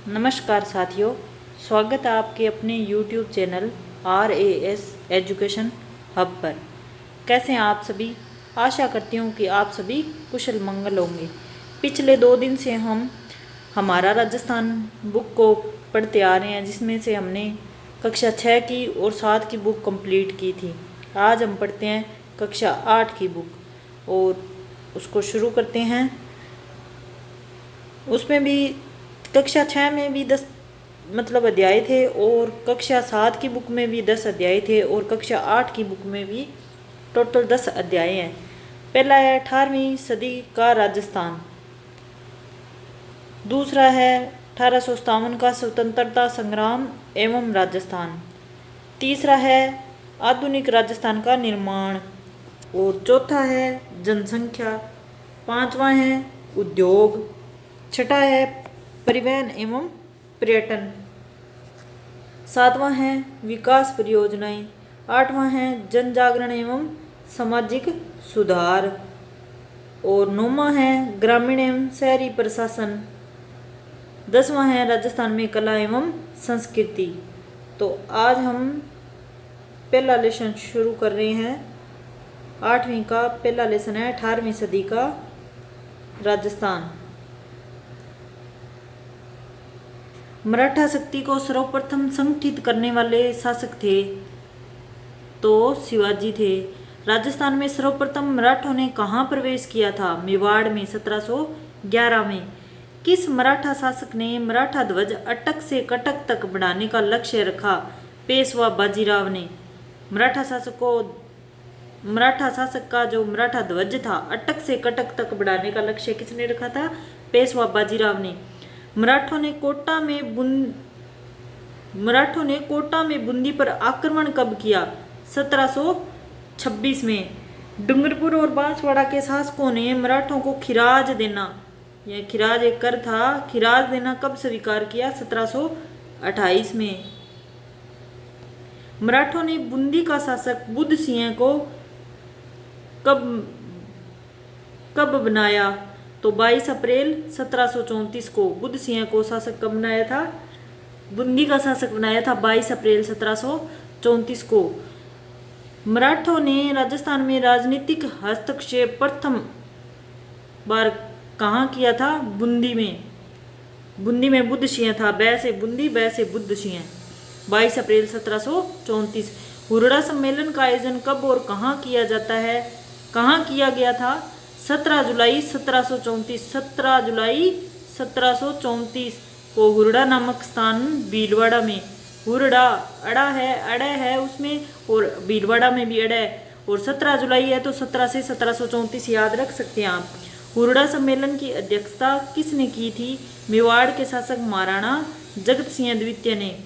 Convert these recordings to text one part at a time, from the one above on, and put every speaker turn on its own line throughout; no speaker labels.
नमस्कार साथियों, स्वागत है आपके अपने YouTube channel RAS education hub पर। कैसे हैं आप सभी? आशा करती हूँ कि आप सभी कुशल मंगल होंगे। पिछले 2 दिन से हम हमारा राजस्थान बुक को पढ़ते आ रहे हैं, जिसमें से हमने कक्षा 6 की और 7 की बुक कंप्लीट की थी। आज हम पढ़ते हैं कक्षा 8 की बुक और उसको शुरू करते हैं। उसमें भी कक्षा 6 में भी 10 अध्याय थे और कक्षा 7 की बुक में भी 10 अध्याय थे और कक्षा 8 की बुक में भी टोटल 10 अध्याय हैं। पहला है 18वीं सदी का राजस्थान, दूसरा है 1857 का स्वतंत्रता संग्राम एवं राजस्थान, तीसरा है आधुनिक राजस्थान का निर्माण और चौथा है जनसंख्या, पांचवा है उद्योग, छठा है परिवहन एवं पर्यटन, सातवां है विकास परियोजनाएं, आठवां है जन जागरण एवं सामाजिक सुधार और नौवां है ग्रामीण एवं शहरी प्रशासन, 10वां है राजस्थान में कला एवं संस्कृति। तो आज हम पहला लेसन शुरू कर रहे हैं। 8वीं का पहला लेसन है 18वीं सदी का राजस्थान। मराठा शक्ति को सर्वप्रथम संगठित करने वाले शासक थे तो शिवाजी थे। राजस्थान में सर्वप्रथम मराठों ने कहाँ प्रवेश किया था? मेवाड़ में 1711 में। किस मराठा शासक ने मराठा ध्वज अटक से कटक तक बढ़ाने का लक्ष्य रखा? पेशवा बाजीराव ने। मराठा शासक का जो मराठा ध्वज था अटक से कटक तक बढ़ाने का लक्ष्य किसने रखा था? पेशवा बाजीराव ने। मराठों ने कोटा में बूंदी पर आक्रमण कब किया? 1726 में। डूंगरपुर और बांसवाड़ा के शासकों ने मराठों को खिराज देना, यह खिराज एक कर था, खिराज देना कब स्वीकार किया? 1728 में। मराठों ने बूंदी का शासक बुद्ध सिंह को कब बनाया? तो 22 अप्रैल 1734 को बुद्ध सिंह को शासक कब बनाया था? बूंदी का शासक बनाया था 22 अप्रैल 1734 को। मराठों ने राजस्थान में राजनीतिक हस्तक्षेप प्रथम बार कहाँ किया था? बूंदी में बुद्ध सिंह था, बै से बूंदी, बै से बुद्ध सिंह। 22 अप्रैल 1734। हुरड़ा सम्मेलन का आयोजन कब और कहाँ किया जाता है? कहाँ किया गया था? 17 जुलाई 1734। 17 जुलाई 1734 को हुरड़ा नामक स्थान भीलवाड़ा में, हुरड़ा अड़ा है उसमें और भीलवाड़ा में भी अड़ा है और 17 जुलाई है तो 17 से 1734 याद रख सकते हैं आप। हुरड़ा सम्मेलन की अध्यक्षता किसने की थी? मेवाड़ के शासक महाराणा जगत सिंह द्वितीय ने।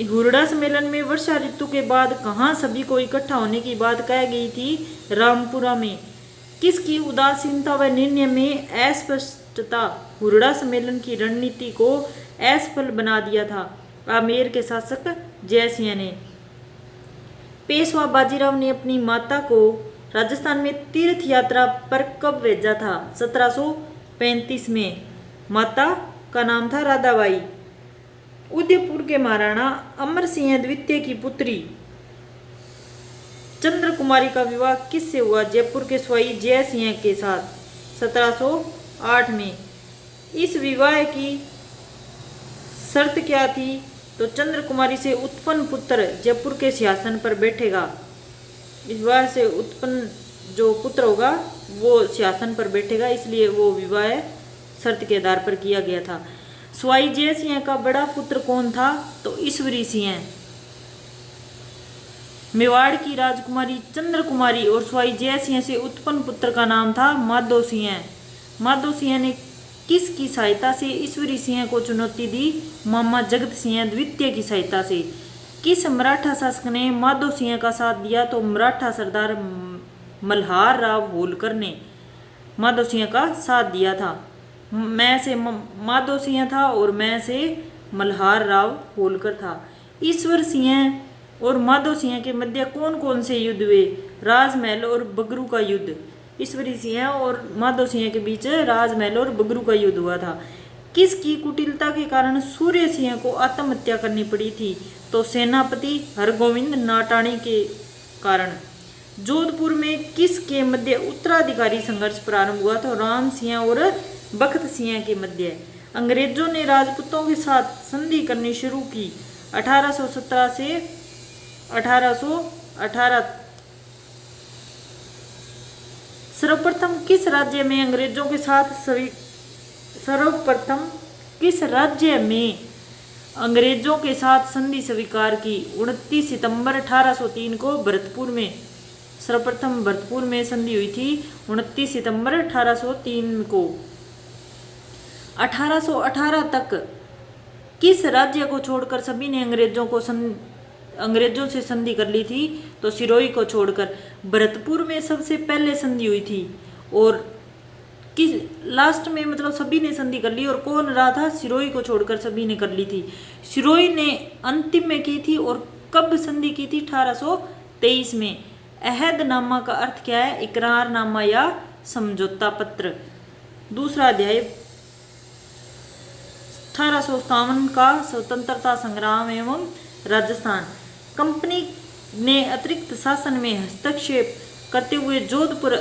हुरड़ा सम्मेलन में वर्षा ऋतु के बाद कहाँ सभी को इकट्ठा होने की बात कही गई थी? रामपुरा में। किसकी उदासीनता व निर्णय में अस्पष्टता हुरड़ा सम्मेलन की रणनीति को असफल बना दिया था? आमेर के शासक जयसिंह ने। पेशवा बाजीराव ने अपनी माता को राजस्थान में तीर्थ यात्रा पर कब भेजा था? 1735 में। माता का नाम था राधाबाई। उदयपुर के महाराणा अमर सिंह द्वितीय की पुत्री चंद्र कुमारी का विवाह किससे हुआ? जयपुर के स्वाई जय सिंह के साथ 1708 में। इस विवाह की शर्त क्या थी? तो चंद्र कुमारी से उत्पन्न पुत्र जयपुर के सिंहासन पर बैठेगा। इस विवाह से उत्पन्न जो पुत्र होगा वो सिंहासन पर बैठेगा, इसलिए वो विवाह शर्त के आधार पर किया गया था। स्वाई जय सिंह का बड़ा पुत्र कौन था? तो ईश्वरी सिंह। मेवाड़ की राजकुमारी चंद्र कुमारी और स्वाई जय सिंह से उत्पन्न पुत्र का नाम था माधो सिंह। माधो सिंह ने किसकी सहायता से ईश्वरी सिंह को चुनौती दी? मामा जगत सिंह द्वितीय की सहायता से। किस मराठा शासक ने माधो सिंह का साथ दिया? तो मराठा सरदार मल्हार राव होलकर ने माधो सिंह का साथ दिया था। मैं से माधो सिंह था और मैं से मल्हार राव होलकर था। ईश्वर सिंह और माधो सिंह के मध्य कौन कौन से युद्ध हुए? राजमहल और बगरू का युद्ध। ईश्वरी सिंह और माधो सिंह के बीच राजमहल और बगरू का युद्ध हुआ था। किसकी कुटिलता के कारण सूर्य सिंह को आत्महत्या करनी पड़ी थी? तो सेनापति हरगोविंद नाटाणी के कारण। जोधपुर में किसके मध्य उत्तराधिकारी संघर्ष प्रारंभ हुआ? तो राम सिंह और बख्त सिंह के मध्य। अंग्रेजों ने राजपूतों के साथ संधि करनी शुरू की 1817 से 1818। सर्वप्रथम किस राज्य में अंग्रेजों के साथ संधि स्वीकार की? 29 सितंबर 1803 को भरतपुर में। सर्वप्रथम भरतपुर में संधि हुई थी 29 सितंबर 1803 को। 1818 तक किस राज्य को छोड़कर सभी ने अंग्रेजों से संधि कर ली थी? तो सिरोही को छोड़कर। भरतपुर में सबसे पहले संधि हुई थी और किस लास्ट में मतलब सभी ने संधि कर ली, और कौन रहा था? सिरोही को छोड़कर सभी ने कर ली थी। सिरोही ने अंतिम में की थी, और कब संधि की थी? 1823 में। अहदनामा का अर्थ क्या है? इकरारनामा या समझौता पत्र। दूसरा अध्याय 1857 का स्वतंत्रता संग्राम एवं राजस्थान। कंपनी ने अतिरिक्त शासन में हस्तक्षेप करते हुए जोधपुर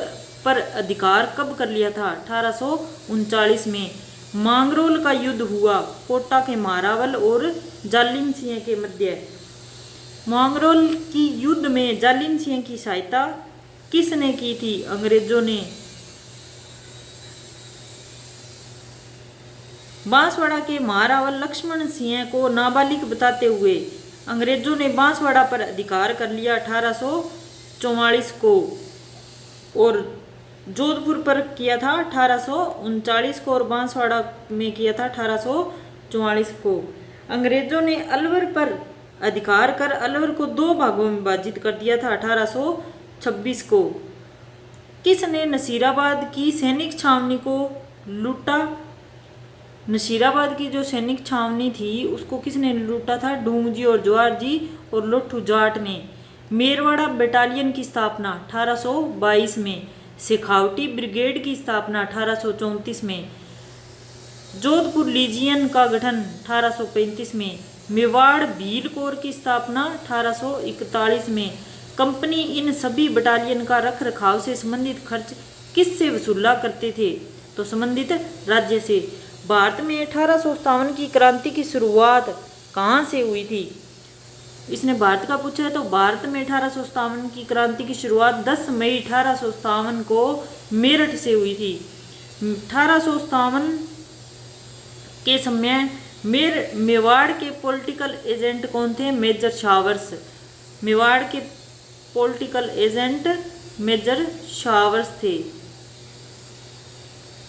पर अधिकार कब कर लिया था? 1839 में। मांगरोल का युद्ध हुआ कोटा के महारावल और जालिम सिंह के मध्य। मांगरोल की युद्ध में जालिम सिंह की सहायता किसने की थी? अंग्रेजों ने। बांसवाड़ा के महारावल लक्ष्मण सिंह को नाबालिग बताते हुए अंग्रेजों ने बांसवाड़ा पर अधिकार कर लिया 1844 को, और जोधपुर पर किया था 1839 को, और बांसवाड़ा में किया था 1844 को। अंग्रेजों ने अलवर पर अधिकार कर अलवर को 2 भागों में विभाजित कर दिया था 1826 को। किसने नसीराबाद की सैनिक छावनी को लूटा? नसीराबाद की जो सैनिक छावनी थी उसको किसने लूटा था? डूंगजी और जवाहर जी और लोठू जाट ने। मेरवाड़ा बटालियन की स्थापना 1822 में। शेखावटी ब्रिगेड की स्थापना 1834 में। जोधपुर लीजियन का गठन 1835 में। मेवाड़ भील कोर की स्थापना 1841 में। कंपनी इन सभी बटालियन का रख रखाव से संबंधित खर्च किससे वसूला करते थे? तो संबंधित राज्य से। भारत में 1857 की क्रांति की शुरुआत कहाँ से हुई थी? इसने भारत का पूछा है, तो भारत में 1857 की क्रांति की शुरुआत 10 मई 1857 को मेरठ से हुई थी। 1857 के समय मेवाड़ के पॉलिटिकल एजेंट कौन थे? Major showers. मेवाड़ के पॉलिटिकल एजेंट मेजर शावर्स थे।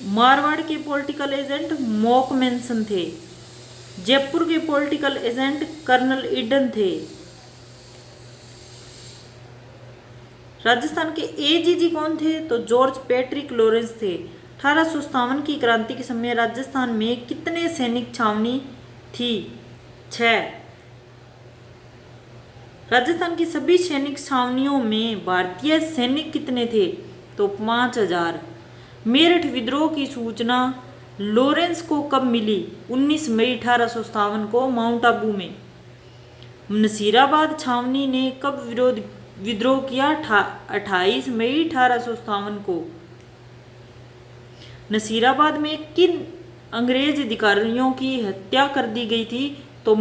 मारवाड़ के पॉलिटिकल एजेंट मोकमेंसन थे। जयपुर के पॉलिटिकल एजेंट कर्नल ईडन थे। राजस्थान के एजीजी कौन थे? तो जॉर्ज पैट्रिक लॉरेंस थे। 1857 की क्रांति के समय राजस्थान में कितने सैनिक छावनी थी? 6। राजस्थान की सभी सैनिक छावनियों में भारतीय सैनिक कितने थे? तो 5000। मेरठ विद्रोह की सूचना लॉरेंस को कब मिली? 19 मई 1857 को माउंट आबू में। नसीराबाद छावनी ने कब विद्रोह किया? 28 मई 1857 को। नसीराबाद में किन अंग्रेज अधिकारियों की हत्या कर दी गई थी? तो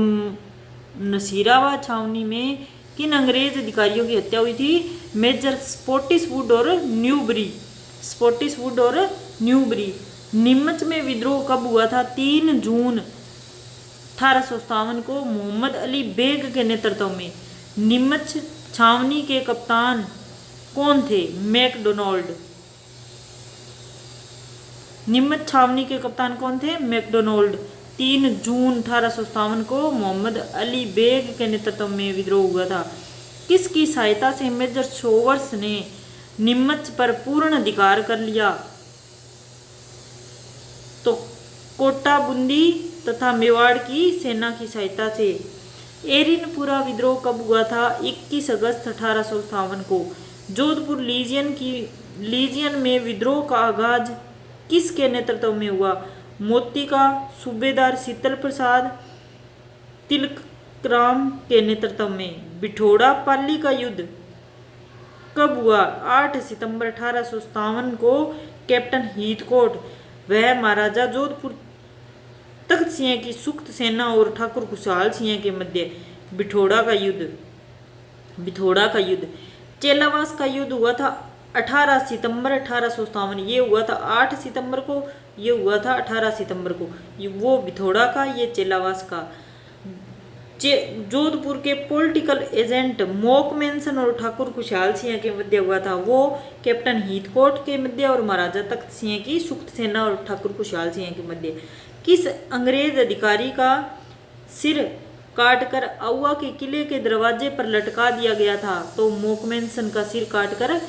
नसीराबाद छावनी में किन अंग्रेज अधिकारियों की हत्या हुई थी? मेजर स्पॉटिसवुड और न्यूबरी। स्पॉटिसवुड और न्यूबरी। नीमच में विद्रोह कब हुआ था? 3 जून 1857 को मोहम्मद अली बेग के नेतृत्व में। नीमच छावनी के कप्तान कौन थे? मैकडोनाल्ड। नीमच छावनी के कप्तान कौन थे? मैकडोनाल्ड। 3 जून 1857 को मोहम्मद अली बेग के नेतृत्व में विद्रोह हुआ था। किसकी सहायता से मेजर शोवर्स ने नीमच पर पूर्ण अधिकार कर लिया? तो कोटा बूंदी तथा मेवाड़ की सेना की सहायता से। एरिनपुरा विद्रोह कब हुआ था? 21 अगस्त 1857 को। जोधपुर लीजियन में विद्रोह का आगाज किसके नेतृत्व में हुआ? मोती का सूबेदार शीतल प्रसाद तिलकराम के नेतृत्व में। बिठोड़ा पाली का युद्ध कब हुआ? 8 सितंबर 1857 को कैप्टन हीथकोट वह महाराजा जोधपुर तख्त सिंह की सुक्त सेना और ठाकुर खुशहाल सिंह के मध्य बिठोड़ा का युद्ध। चेलावास का युद्ध हुआ था 18 सितंबर 1857, ये हुआ था 8 सितंबर को, ये हुआ था 18 सितंबर को। वो बिठोड़ा का, ये चेलावास का। जोधपुर के पॉलिटिकल एजेंट मोकमेंसन और ठाकुर खुशहाल सिंह के मध्य हुआ था, वो कैप्टन हीथकोट के मध्य और महाराजा तख्त सिंह की सुक्त सेना और ठाकुर खुशहाल सिंह के मध्य। किस अंग्रेज अधिकारी का सिर काटकर आउवा के किले के दरवाजे पर लटका दिया गया था? तो मोकमेंसन का सिर काटकर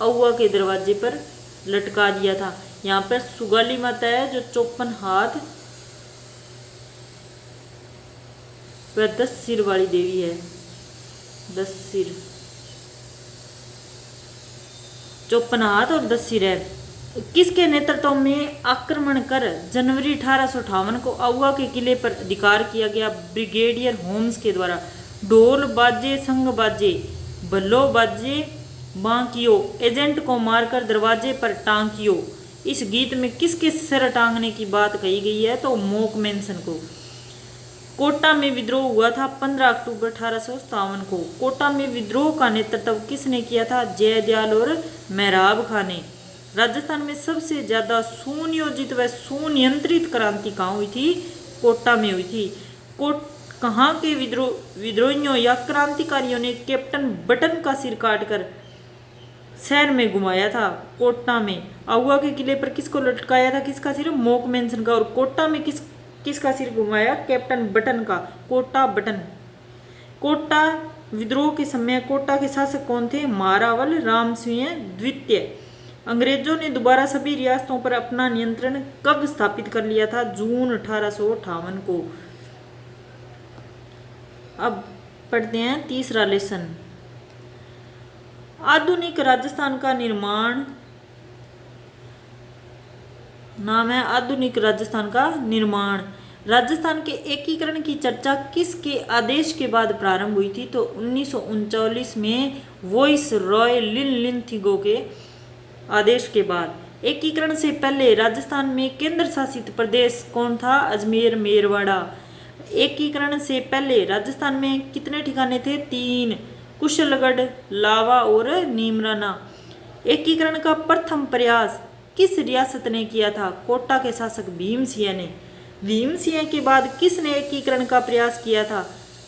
आउवा के दरवाजे पर लटका दिया था। यहाँ पर सुगाली माता है जो 54 हाथ वह 10 सिर वाली देवी है। 10 सिर, 54 हाथ और 10 सिर है। किसके नेतृत्व में आक्रमण कर जनवरी 1858 को आउवा के किले पर अधिकार किया गया? ब्रिगेडियर होम्स के द्वारा। ढोल बाजे संग बाजे भल्लो बाजे बांकियो, एजेंट को मारकर दरवाजे पर टांकियो। इस गीत में किसके सिर टांगने की बात कही गई है? तो मोकमेंसन को। कोटा में विद्रोह हुआ था 15 अक्टूबर 1857 को। कोटा में विद्रोह का नेतृत्व किसने किया था? जयदयाल और मेहराब खां ने। राजस्थान में सबसे ज्यादा सुनियोजित व सुनियंत्रित क्रांति कहाँ हुई थी? कोटा में हुई थी। कहाँ के विद्रोहियों या क्रांतिकारियों ने कैप्टन बटन का सिर काटकर शहर में घुमाया था? कोटा में। आउवा के किले पर किसको लटकाया था? किसका सिर? मोकमेंसन का। और कोटा में किसका सिर घुमाया? कैप्टन बटन का। कोटा बटन। कोटा विद्रोह के समय कोटा के शासक कौन थे? मारावल राम सिंह द्वितीय। अंग्रेजों ने दोबारा सभी रियासतों पर अपना नियंत्रण कब स्थापित कर लिया था? जून 1858 को। अब पढ़ते हैं तीसरा लेसन। आधुनिक राजस्थान का निर्माण, नाम है आधुनिक राजस्थान का निर्माण। राजस्थान के एकीकरण की चर्चा किसके आदेश के बाद प्रारंभ हुई थी? तो 1939 में वॉइस रॉय लिनलिंथिगो के आदेश के बाद। एकीकरण से पहले राजस्थान में केंद्र शासित प्रदेश कौन था? अजमेर मेरवाड़ा। एकीकरण से पहले राजस्थान में कितने ठिकाने थे? 3, कुशलगढ़, लावा और नीमराना। एकीकरण का प्रथम प्रयास किस रियासत ने किया था? कोटा के शासक भीम सिंह ने। भीम सिंह के बाद किसने एकीकरण का प्रयास किया था?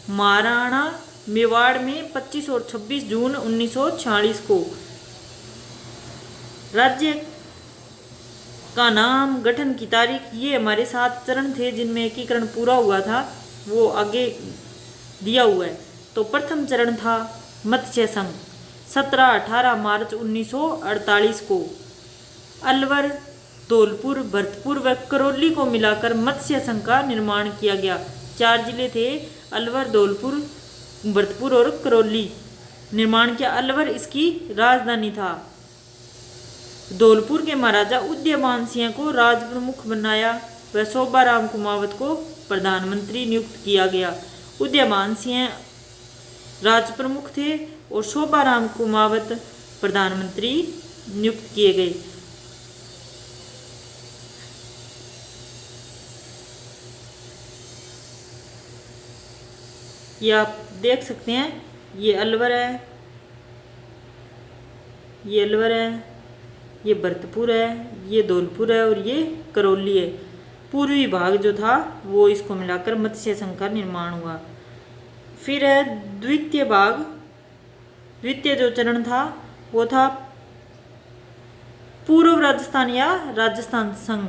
महाराणा मेवाड़ में 25 और 26 जून 1946 को। राज्य का नाम, गठन की तारीख, ये हमारे 7 चरण थे जिनमें एकीकरण पूरा हुआ था, वो आगे दिया हुआ है। तो प्रथम चरण था मत्स्य संघ 17-18 मार्च 1948 को। अलवर, धौलपुर, भरतपुर व करौली को मिलाकर मत्स्य संघ का निर्माण किया गया। 4 जिले थे, अलवर, धौलपुर, भरतपुर और करौली। निर्माण किया। अलवर इसकी राजधानी था। धौलपुर के महाराजा उदयमान सिंह को राज प्रमुख बनाया व शोभाराम कुमावत को प्रधानमंत्री नियुक्त किया गया। उदयमान सिंह राज प्रमुख थे और शोभाराम कुमावत प्रधानमंत्री नियुक्त किए गए। ये आप देख सकते हैं, ये अलवर है, ये अलवर है, ये भरतपुर है, ये धौलपुर है और ये करौली है। पूर्वी भाग जो था वो इसको मिलाकर मत्स्य संघ का निर्माण हुआ। फिर है द्वितीय भाग। द्वितीय जो चरण था वो था पूर्व राजस्थान या राजस्थान संघ।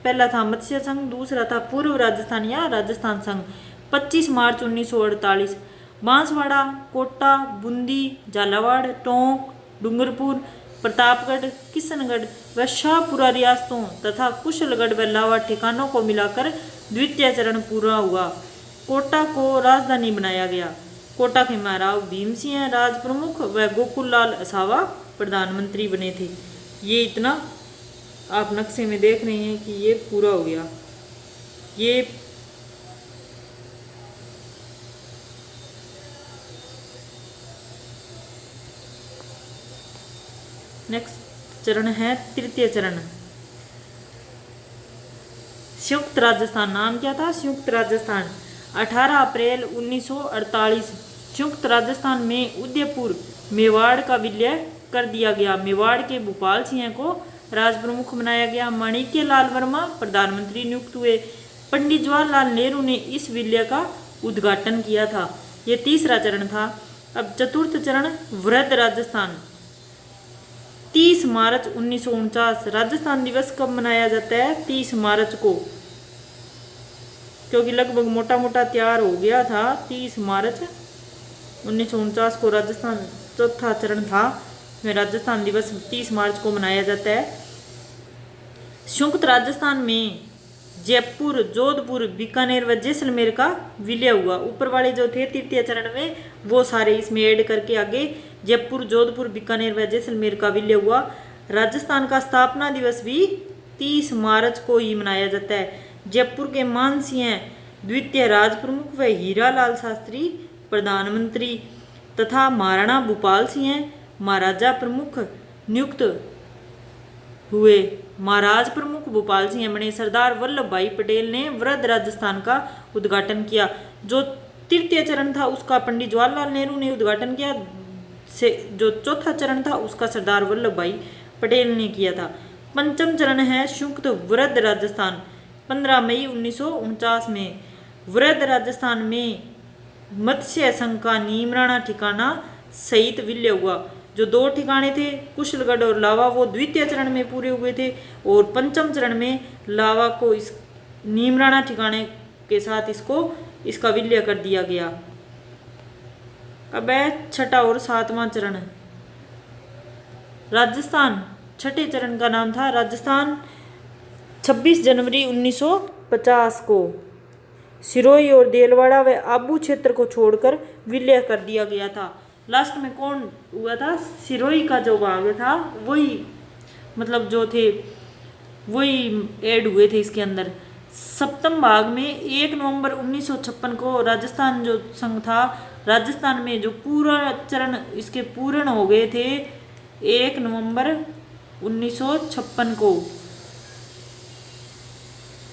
पहला था मत्स्य संघ, दूसरा था पूर्व राजस्थान या राजस्थान संघ। 25 मार्च 1948 बांसवाड़ा, कोटा, बूंदी, झालावाड़, टोंक, डूंगरपुर, प्रतापगढ़, किशनगढ़ व शाहपुरा रियासतों तथा कुशलगढ़ व लावा ठिकानों को मिलाकर द्वितीय चरण पूरा हुआ। कोटा को राजधानी बनाया गया। कोटा के महाराव भीम सिंह राज प्रमुख व गोकुललाल असावा प्रधानमंत्री बने थे। ये इतना आप नक्शे में देख रहे हैं कि ये पूरा हो गया। ये नेक्स्ट चरण है तृतीय चरण। संयुक्त राजस्थान, नाम क्या था? संयुक्त राजस्थान। 18 अप्रैल 1948 संयुक्त राजस्थान में उदयपुर मेवाड़ का विलय कर दिया गया। मेवाड़ के भूपाल सिंह को राज प्रमुख बनाया गया। माणिक्य लाल वर्मा प्रधानमंत्री नियुक्त हुए। पंडित जवाहरलाल नेहरू ने इस विलय का उद्घाटन किया था। यह तीसरा चरण था। अब चतुर्थ चरण वृहद राजस्थान। 30 मार्च 1949 राजस्थान दिवस कब मनाया जाता है? 30 मार्च को, क्योंकि लगभग मोटा मोटा तैयार हो गया था। 30 मार्च 1949 को राजस्थान चौथा चरण था, में राजस्थान दिवस 30 मार्च को मनाया जाता है। संयुक्त राजस्थान में जयपुर, जोधपुर, बीकानेर व जैसलमेर का विलय हुआ। ऊपर वाले जो थे तृतीय चरण में वो सारे इसमें ऐड करके आगे जयपुर, जोधपुर, बीकानेर व जैसलमेर का विलय हुआ। राजस्थान का स्थापना दिवस भी 30 मार्च को ही मनाया जाता है। जयपुर के मान सिंह द्वितीय राज प्रमुख व हीरा लाल शास्त्री प्रधानमंत्री तथा महाराणा भूपाल सिंह महाराजा प्रमुख नियुक्त हुए। महाराज प्रमुख भूपाल सिंह बने। सरदार वल्लभ भाई पटेल ने वृहद राजस्थान का उद्घाटन किया। जो तृतीय चरण था उसका पंडित जवाहरलाल नेहरू ने उद्घाटन किया। जो चौथा चरण था उसका सरदार वल्लभ भाई पटेल ने किया था। पंचम चरण है संयुक्त वृहद राजस्थान। 15 मई 1949 में वृहद राजस्थान में मत्स्य संघ का नीमराणा ठिकाना सहित विलय हुआ। जो 2 ठिकाने थे कुशलगढ़ और लावा वो द्वितीय चरण में पूरे हुए थे, और पंचम चरण में लावा को इस नीमराणा ठिकाने के साथ इसका विलय कर दिया गया। अब है छठा और सातवां चरण। राजस्थान छठे चरण का नाम था राजस्थान। 26 जनवरी 1950 को सिरोही और देलवाड़ा व आबू क्षेत्र को छोड़कर विलय कर दिया गया था। लास्ट में कौन हुआ था? सिरोही का जो भाग था वही, मतलब जो थे वही ऐड हुए थे इसके अंदर। सप्तम भाग में 1 नवंबर 1956 को राजस्थान जो संघ था, राजस्थान में जो पूरा चरण इसके पूर्ण हो गए थे 1 नवंबर 1956 को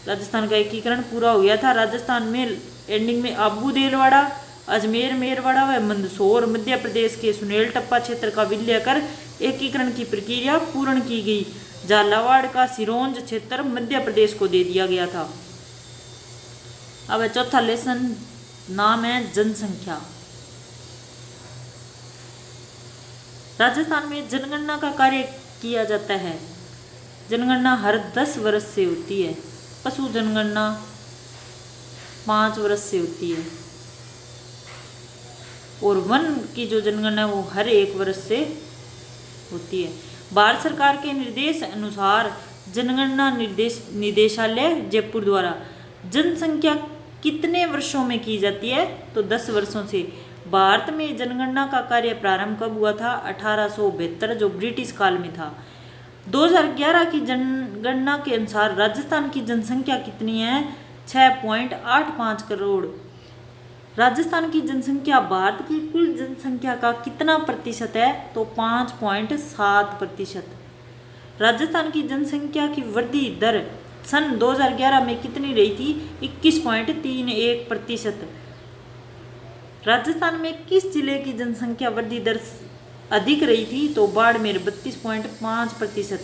राजस्थान का एकीकरण पूरा हो गया था। राजस्थान में एंडिंग में आबू, देलवाड़ा, अजमेर, मेरवाड़ा व मंदसौर मध्य प्रदेश के सुनेल टप्पा क्षेत्र का विलय कर एकीकरण की प्रक्रिया पूर्ण की गई। झालावाड़ का सिरोंज क्षेत्र मध्य प्रदेश को दे दिया गया था। अब चौथा लेसन, नाम है जनसंख्या। राजस्थान में जनगणना का कार्य किया जाता है। जनगणना हर 10 वर्ष से होती है। पशु जनगणना 5 वर्ष से होती है, और वन की जो जनगणना वो हर 1 वर्ष से होती है। भारत सरकार के निर्देश अनुसार जनगणना निदेशालय जयपुर द्वारा जनसंख्या कितने वर्षों में की जाती है? तो 10 वर्षों से। भारत में जनगणना का कार्य प्रारंभ कब हुआ था? 1872, जो ब्रिटिश काल में था। 2011 की जनगणना के अनुसार राजस्थान की जनसंख्या कितनी है? 6.85 करोड़। राजस्थान की जनसंख्या भारत की कुल जनसंख्या का कितना प्रतिशत है? तो 5.7%। राजस्थान की जनसंख्या की वृद्धि दर सन 2011 में कितनी रही थी? 21.31%। राजस्थान में किस जिले की जनसंख्या वृद्धि दर अधिक रही थी? तो बाड़मेर 32.5%।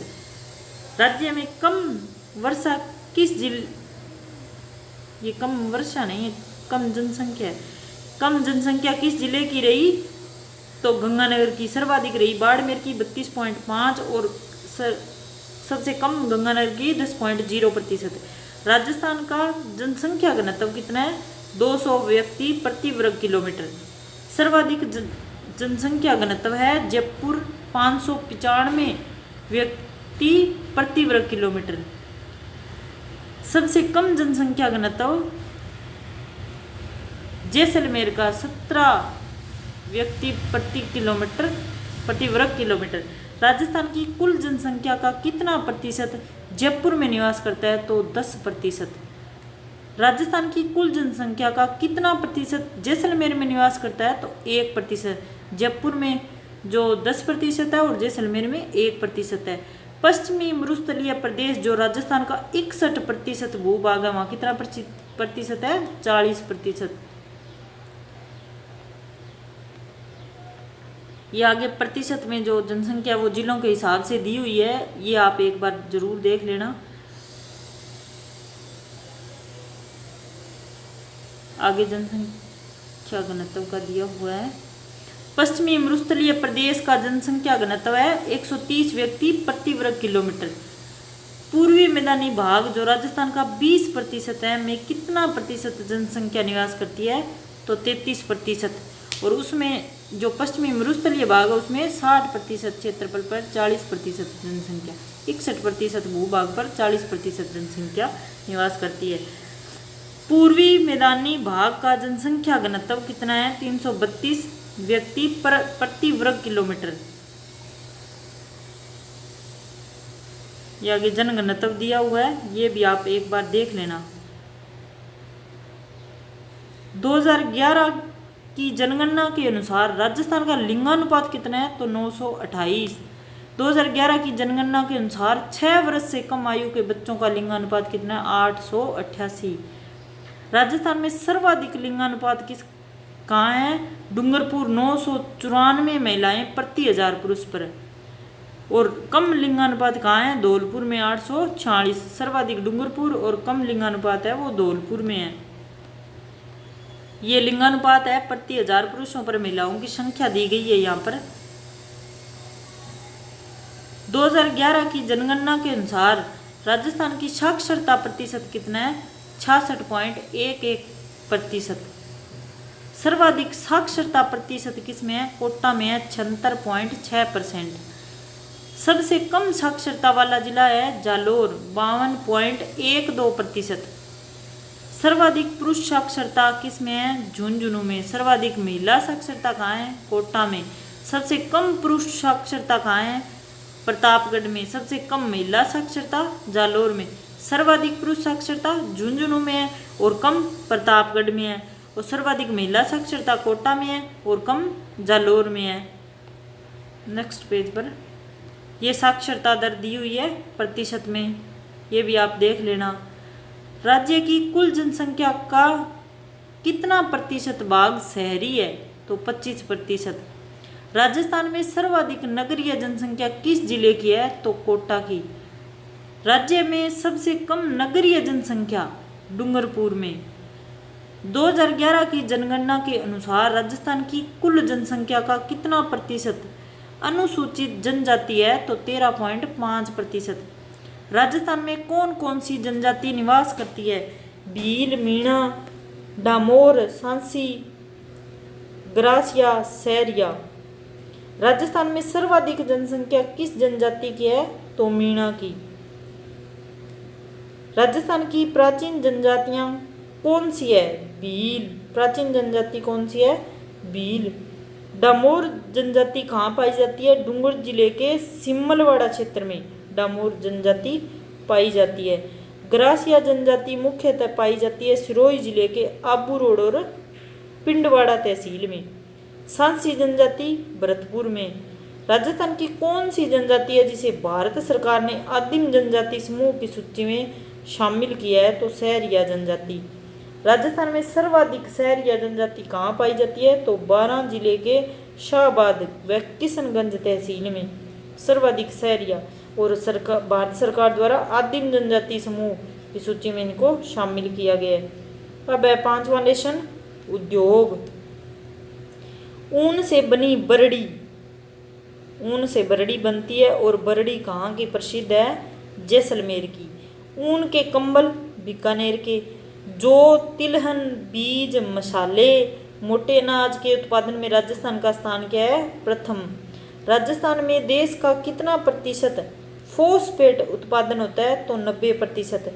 राज्य में कम वर्षा किस जिले, ये कम वर्षा नहीं है, कम जनसंख्या है। कम जनसंख्या किस जिले की रही? तो गंगानगर की सर्वाधिक रही, बाड़मेर की 32.5 और सबसे कम गंगानगर की 10.0%। राजस्थान का जनसंख्या घनत्व कितना है? 200 व्यक्ति प्रति वर्ग किलोमीटर। सर्वाधिक जनसंख्या घनत्व है जयपुर 595 व्यक्ति प्रति वर्ग किलोमीटर। सबसे कम जनसंख्या घनत्व जैसलमेर का 17 व्यक्ति प्रति वर्ग किलोमीटर। राजस्थान की कुल जनसंख्या का कितना प्रतिशत जयपुर में निवास करता है? तो 10%। राजस्थान की कुल जनसंख्या का कितना प्रतिशत जैसलमेर में निवास करता है? तो 1%। जयपुर में जो 10% है और जैसलमेर में 1% है। पश्चिमी मरुस्थलीय प्रदेश जो राजस्थान का 61% भूभाग है, वहां कितना प्रतिशत है? 40%। ये आगे प्रतिशत में जो जनसंख्या वो जिलों के हिसाब से दी हुई है, ये आप एक बार जरूर देख लेना। आगे जनसंख्या घनत्व का दिया हुआ है। पश्चिमी मरुस्थलीय प्रदेश का जनसंख्या घनत्व है 130 व्यक्ति प्रति वर्ग किलोमीटर। पूर्वी मैदानी भाग जो राजस्थान का 20% है में कितना प्रतिशत जनसंख्या निवास करती है? तो 33%। और उसमें जो पश्चिमी मरुस्थलीय भाग है उसमें 60% क्षेत्रफल पर 40% जनसंख्या, 61% भूभाग पर 40% जनसंख्या निवास करती है। पूर्वी मैदानी भाग का जनसंख्या घनत्व कितना है? 332 व्यक्ति प्रति वर्ग किलोमीटर। ये आगे जनघनत्व दिया हुआ है, ये भी आप एक बार देख लेना। 2011 की जनगणना के अनुसार राजस्थान का लिंगानुपात कितना है? तो 928। 2011 की जनगणना के अनुसार 6 वर्ष से कम आयु के बच्चों का लिंगानुपात कितना है? 888। राजस्थान में सर्वाधिक लिंगानुपात कहाँ है? डूंगरपुर 994 महिलाएं प्रति 1000 पुरुष पर। और कम लिंगानुपात कहाँ है? धौलपुर में 846। सर्वाधिक डूंगरपुर और कम लिंगानुपात है वो धौलपुर में है। ये लिंगानुपात है प्रति 1000 पुरुषों पर महिलाओं की संख्या दी गई है यहाँ पर। 2011 की जनगणना के अनुसार राजस्थान की साक्षरता प्रतिशत कितना है? 66.11%। सर्वाधिक साक्षरता प्रतिशत किसमें है? कोटा में है 76.6%। सबसे कम साक्षरता वाला जिला है जालोर 52.12%। सर्वाधिक पुरुष साक्षरता किसमें है? झुंझुनू में। सर्वाधिक महिला साक्षरता कहाँ है? कोटा में। सबसे कम पुरुष साक्षरता कहाँ है? प्रतापगढ़ में। सबसे कम महिला साक्षरता जालोर में। सर्वाधिक पुरुष साक्षरता झुंझुनू में है और कम प्रतापगढ़ में है। और सर्वाधिक महिला साक्षरता कोटा में है और कम जालोर में है। नेक्स्ट पेज पर ये साक्षरता दर दी हुई है प्रतिशत में, ये भी आप देख लेना। राज्य की कुल जनसंख्या का कितना प्रतिशत भाग शहरी है? तो 25%। राजस्थान में सर्वाधिक नगरीय जनसंख्या किस जिले की है? तो कोटा की। राज्य में सबसे कम नगरीय जनसंख्या डूंगरपुर में। 2011 की जनगणना के अनुसार राजस्थान की कुल जनसंख्या का कितना प्रतिशत अनुसूचित जनजाति है? तो 13.5%। राजस्थान में कौन कौन सी जनजाति निवास करती है? भील, मीणा, डामोर, सांसी, ग्रासिया, सैरिया। राजस्थान में सर्वाधिक जनसंख्या किस जनजाति की है? तो मीणा की। राजस्थान की प्राचीन जनजातियां कौन सी है? भील। प्राचीन जनजाति कौन सी है? भील। डामोर जनजाति कहाँ पाई जाती है? डूंगर जिले के सिमलवाड़ा क्षेत्र में डामोर जनजाति पाई जाती है। ग्रासिया जनजाति मुख्यतः पाई जाती है सिरोही जिले के आबू रोड और पिंडवाड़ा तहसील में। सांसी जनजाति भरतपुर में। राजस्थान की कौन सी जनजाति है जिसे भारत सरकार ने आदिम जनजाति समूह की सूची में शामिल किया है? तो सहरिया जनजाति। राजस्थान में सर्वाधिक सहरिया जनजाति कहाँ पाई जाती है? तो 12 जिले के शाहबाद व किशनगंज तहसील में सर्वाधिक सहरिया। और भारत सरकार द्वारा आदिम जनजाति समूह की सूची में इनको शामिल किया गया है। अब है 5वां लेसन उद्योग। ऊन से बनी बरड़ी। ऊन से बरड़ी बनती है और बरड़ी कहाँ की प्रसिद्ध है? जैसलमेर की। ऊन के कंबल बीकानेर के। जो तिलहन, बीज, मसाले, मोटे अनाज के उत्पादन में राजस्थान का स्थान क्या है? प्रथम। राजस्थान में देश का कितना प्रतिशत फॉस्फेट उत्पादन होता है? तो 90%।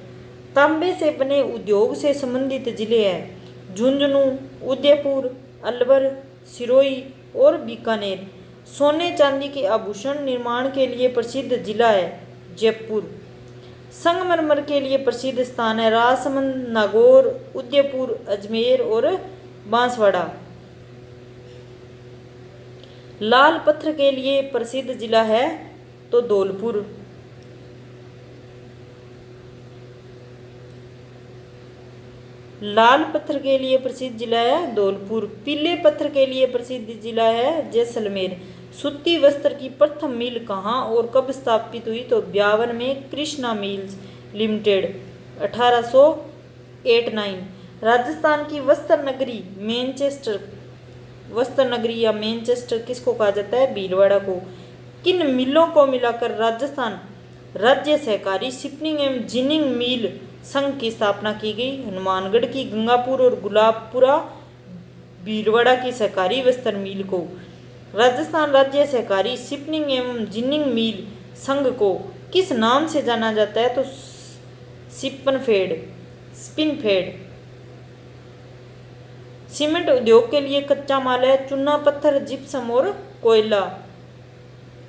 तांबे से बने उद्योग से संबंधित जिले हैं झुंझुनू, उदयपुर, अलवर, सिरोही और बीकानेर। सोने चांदी के आभूषण निर्माण के लिए प्रसिद्ध जिला है जयपुर। संगमरमर के लिए प्रसिद्ध स्थान है राजसमंद, नागौर, उदयपुर, अजमेर और बांसवाड़ा। लाल पत्थर के लिए प्रसिद्ध जिला है तो धौलपुर। लाल पत्थर के लिए प्रसिद्ध जिला है धौलपुर। पीले पत्थर के लिए प्रसिद्ध जिला है जैसलमेर। सूती वस्त्र की प्रथम मिल कहाँ और कब स्थापित हुई तो ब्यावर में कृष्णा मिल्स लिमिटेड 1889। राजस्थान की वस्त्र नगरी मैनचेस्टर, वस्त्र नगरी या मैनचेस्टर किसको कहा जाता है? भीलवाड़ा को। किन मिलों को मिलाकर राजस्थान राज्य सहकारी शिपिंग एवं जिनिंग मिल संघ की स्थापना की गई? हनुमानगढ़ की गंगापुर और गुलाबपुरा भीलवाड़ा की सहकारी वस्त्र मिल को। राजस्थान राज्य सहकारी शिपिंग एवं जिनिंग मिल संघ को किस नाम से जाना जाता है तो स्पिनफेड। सीमेंट उद्योग के लिए कच्चा माल है चूना पत्थर, जिप्सम और कोयला।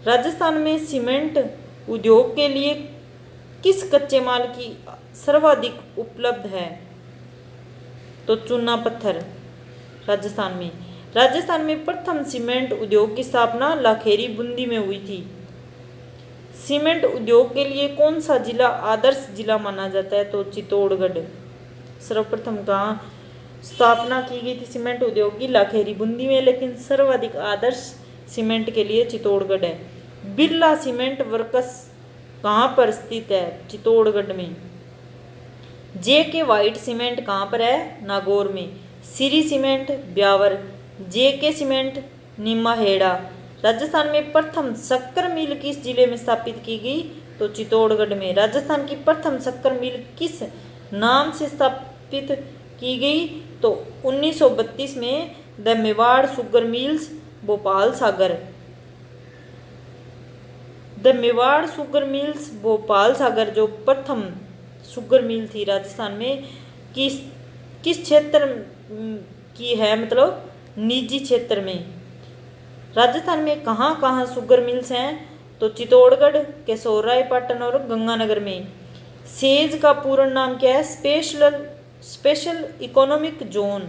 राजस्थान में सीमेंट उद्योग के लिए किस कच्चे माल की सर्वाधिक उपलब्ध है तो चूना पत्थर। राजस्थान में प्रथम सीमेंट उद्योग की स्थापना लाखेरी बूंदी में हुई थी। सीमेंट उद्योग के लिए कौन सा जिला आदर्श जिला माना जाता है तो चित्तौड़गढ़। सर्वप्रथम कहाँ स्थापना की गई थी सीमेंट उद्योग की? लाखेरी बूंदी में, लेकिन सर्वाधिक आदर्श सीमेंट के लिए चित्तौड़गढ़ है। बिरला सीमेंट वर्क्स कहाँ पर स्थित है? चित्तौड़गढ़ में। JK व्हाइट सीमेंट कहाँ पर है? नागौर में। Shree cement Beawar, JK cement निमाहेड़ा। राजस्थान में प्रथम शक्कर मिल किस जिले में स्थापित की गई तो चित्तौड़गढ़ में। राजस्थान की प्रथम शक्कर मिल किस नाम से स्थापित की गई तो 1932 में the Mewar sugar mills Bhopal Sagar. The Mewar sugar mills Bhopal Sagar जो प्रथम शुगर मिल थी राजस्थान में किस क्षेत्र की है, मतलब निजी क्षेत्र में। राजस्थान में कहाँ कहाँ शुगर मिल्स हैं तो चित्तौड़गढ़, केशोरायपाटन और गंगानगर में। सेज का पूर्ण नाम क्या है? Special economic zone.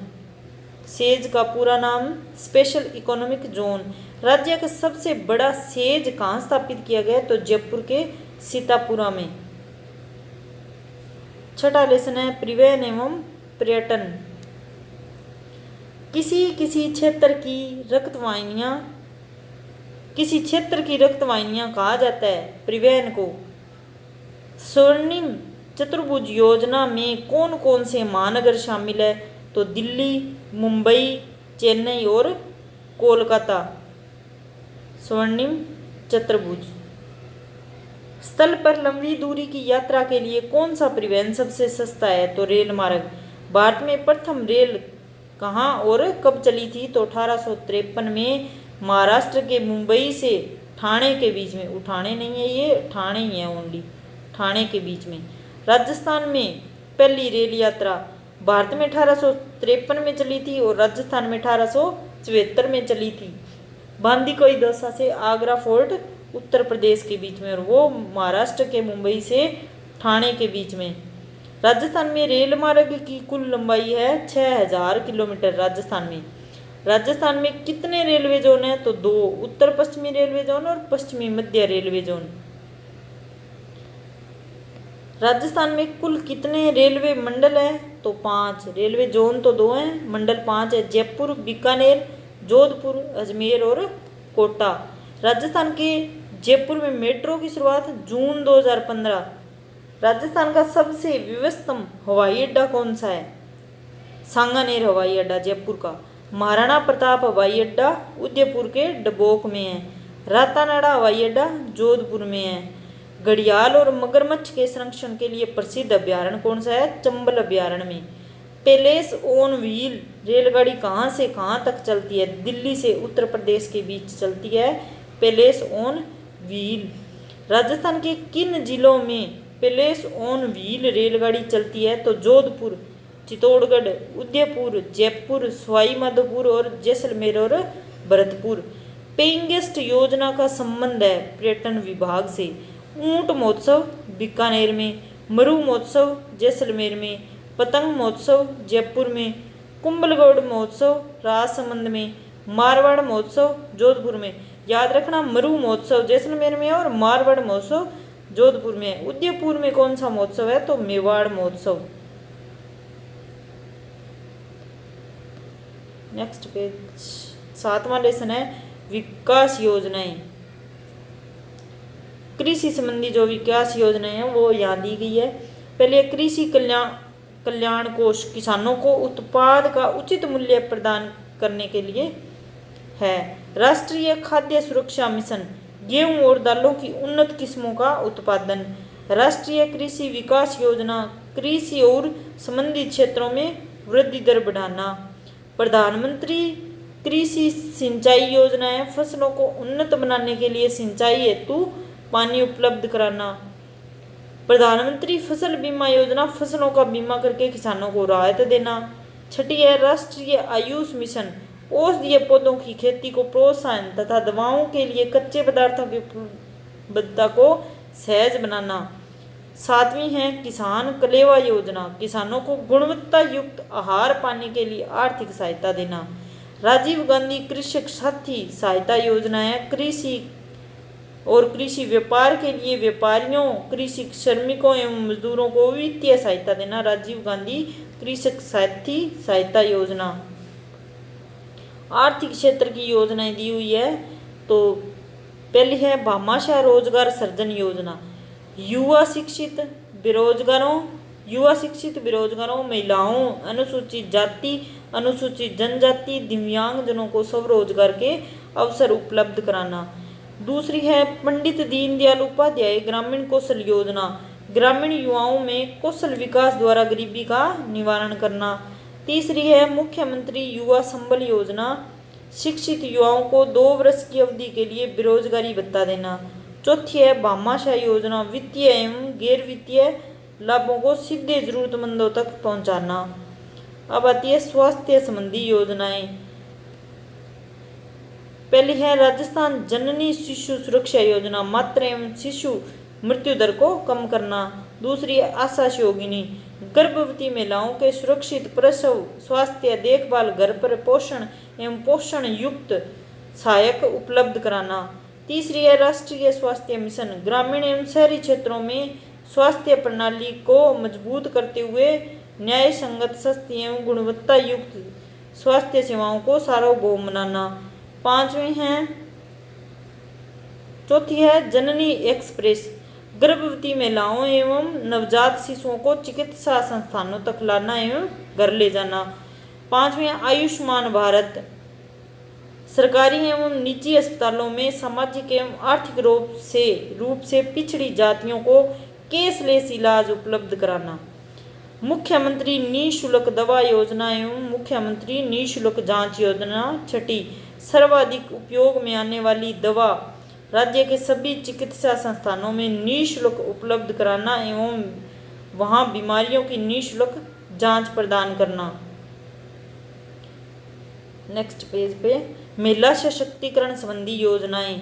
सेज का पूरा नाम स्पेशल इकोनॉमिक जोन। राज्य का सबसे बड़ा सेज कहाँ स्थापित किया गया तो जयपुर के सीतापुरा में। छठा लेसन है परिवहन एवं पर्यटन। किसी क्षेत्र की रक्तवाहिनियां कहा जाता है परिवहन को। स्वर्णिम चतुर्भुज योजना में कौन कौन से महानगर शामिल है तो दिल्ली, मुंबई, चेन्नई और कोलकाता। स्वर्णिम चतुर्भुज। स्थल पर लंबी दूरी की यात्रा के लिए कौन सा परिवहन सबसे सस्ता है तो रेल मार्ग। भारत में प्रथम रेल कहाँ और कब चली थी तो 1853 में महाराष्ट्र के मुंबई से ठाणे के बीच में। ठाणे नहीं है ये, ठाणे ही है ओनली, ठाणे के बीच में। राजस्थान में पहली रेल यात्रा भारत में 1853 में चली थी और राजस्थान में 1874 में चली थी। बांदीकुई दशा से आगरा फोर्ट उत्तर प्रदेश के बीच में और वो महाराष्ट्र के मुंबई से ठाणे के बीच में। राजस्थान में रेल मार्ग की कुल लंबाई है 6000 किलोमीटर। राजस्थान में कितने रेलवे जोन हैं तो 2, उत्तर पश्चिमी रेलवे जोन और पश्चिमी मध्य रेलवे जोन। राजस्थान में कुल कितने रेलवे मंडल हैं तो 5। रेलवे जोन तो 2 हैं, मंडल 5 है। जयपुर, बीकानेर, जोधपुर, अजमेर और कोटा। राजस्थान के जयपुर में मेट्रो की शुरुआत जून 2015। राजस्थान का सबसे व्यस्तम हवाई अड्डा कौन सा है? सांगानेर हवाई अड्डा जयपुर का। महाराणा प्रताप हवाई अड्डा उदयपुर के डबोक में है। रातानाडा हवाई अड्डा जोधपुर में है। घड़ियाल और मगरमच्छ के संरक्षण के लिए प्रसिद्ध अभ्यारण्य कौन सा है? चंबल अभ्यारण्य में। पैलेस ऑन व्हील रेलगाड़ी कहाँ से कहाँ तक चलती है? दिल्ली से उत्तर प्रदेश के बीच चलती है पैलेस ऑन व्हील। राजस्थान के किन जिलों में पैलेस ऑन व्हील रेलगाड़ी चलती है तो जोधपुर, चित्तौड़गढ़, उदयपुर, जयपुर, सवाई माधोपुर और जैसलमेर और भरतपुर। पेइंग गेस्ट योजना का संबंध है पर्यटन विभाग से। ऊंट महोत्सव बीकानेर में, मरु महोत्सव जैसलमेर में, पतंग महोत्सव जयपुर में, कुंभलगढ़ महोत्सव राजसमंद में, मारवाड़ महोत्सव जोधपुर में। याद रखना, मरु महोत्सव जैसलमेर में और मारवाड़ महोत्सव जोधपुर में है। उदयपुर में कौन सा महोत्सव है? तो मेवाड़ महोत्सव। नेक्स्ट पेज, 7वां लेसन है विकास योजनाएं। कृषि संबंधी जो विकास योजनाएं हैं वो यहाँ दी गई है। पहले कृषि कल्याण कोष किसानों को उत्पाद का उचित मूल्य प्रदान करने के लिए है। राष्ट्रीय खाद्य सुरक्षा मिशन, गेहूं और दालों की उन्नत किस्मों का उत्पादन। राष्ट्रीय कृषि विकास योजना, कृषि और संबंधित क्षेत्रों में वृद्धि दर बढ़ाना। प्रधानमंत्री कृषि सिंचाई योजना है, फसलों को उन्नत बनाने के लिए सिंचाई हेतु पानी उपलब्ध कराना। प्रधानमंत्री फसल बीमा योजना, फसलों का बीमा करके किसानों को राहत देना। छठी है राष्ट्रीय आयुष मिशन, औषधीय पौधों की खेती को प्रोत्साहन तथा दवाओं के लिए कच्चे पदार्थों की उपलब्धता को सहज बनाना। 7वीं है किसान कलेवा योजना, किसानों को गुणवत्ता युक्त आहार पाने के लिए आर्थिक सहायता देना। राजीव गांधी कृषक साथी सहायता योजना है, कृषि और कृषि व्यापार के लिए व्यापारियों, कृषि श्रमिकों एवं मजदूरों को वित्तीय सहायता देना। राजीव गांधी कृषक साथी सहायता योजना। आर्थिक क्षेत्र की योजनाएं दी हुई है, तो पहली है भामाशाह रोजगार सृजन योजना, युवा शिक्षित बेरोजगारों, महिलाओं, अनुसूचित जाति, अनुसूचित जनजाति, दिव्यांगजनों को स्वरोजगार के अवसर उपलब्ध कराना। दूसरी है पंडित दीनदयाल उपाध्याय ग्रामीण कौशल योजना, ग्रामीण युवाओं में कौशल विकास द्वारा गरीबी का निवारण करना। तीसरी है मुख्यमंत्री युवा संबल योजना, शिक्षित युवाओं को 2 वर्ष की अवधि के लिए बेरोजगारी भत्ता देना। चौथी है भामाशाह योजना, वित्तीय एवं गैर वित्तीय लाभों को सीधे जरूरतमंदों तक पहुंचाना। अब आती है स्वास्थ्य संबंधी योजनाएं। पहली है राजस्थान जननी शिशु सुरक्षा योजना, मातृ एवं शिशु मृत्यु दर को कम करना। दूसरी है आशा योगिनी, गर्भवती महिलाओं के सुरक्षित प्रसव, स्वास्थ्य देखभाल, घर पर पोषण एवं पोषण युक्त सहायक उपलब्ध कराना। तीसरी है राष्ट्रीय स्वास्थ्य मिशन, ग्रामीण एवं शहरी क्षेत्रों में स्वास्थ्य प्रणाली को मजबूत करते हुए न्याय संगत, सस्ती एवं गुणवत्ता युक्त स्वास्थ्य सेवाओं को सार्वभौम बनाना। चौथी है जननी एक्सप्रेस, गर्भवती महिलाओं एवं नवजात शिशुओं को चिकित्सा संस्थानों तक लाना एवं घर ले जाना। 5वीं आयुष्मान भारत, सरकारी एवं निजी अस्पतालों में सामाजिक एवं आर्थिक रूप से पिछड़ी जातियों को कैशलेस इलाज उपलब्ध कराना। मुख्यमंत्री निःशुल्क दवा योजना एवं मुख्यमंत्री निःशुल्क जांच योजना। छठी सर्वाधिक उपयोग में आने वाली दवा राज्य के सभी चिकित्सा संस्थानों में निःशुल्क उपलब्ध कराना एवं वहां बीमारियों की निःशुल्क जांच प्रदान करना। नेक्स्ट पेज पे महिला सशक्तिकरण संबंधी योजनाएं।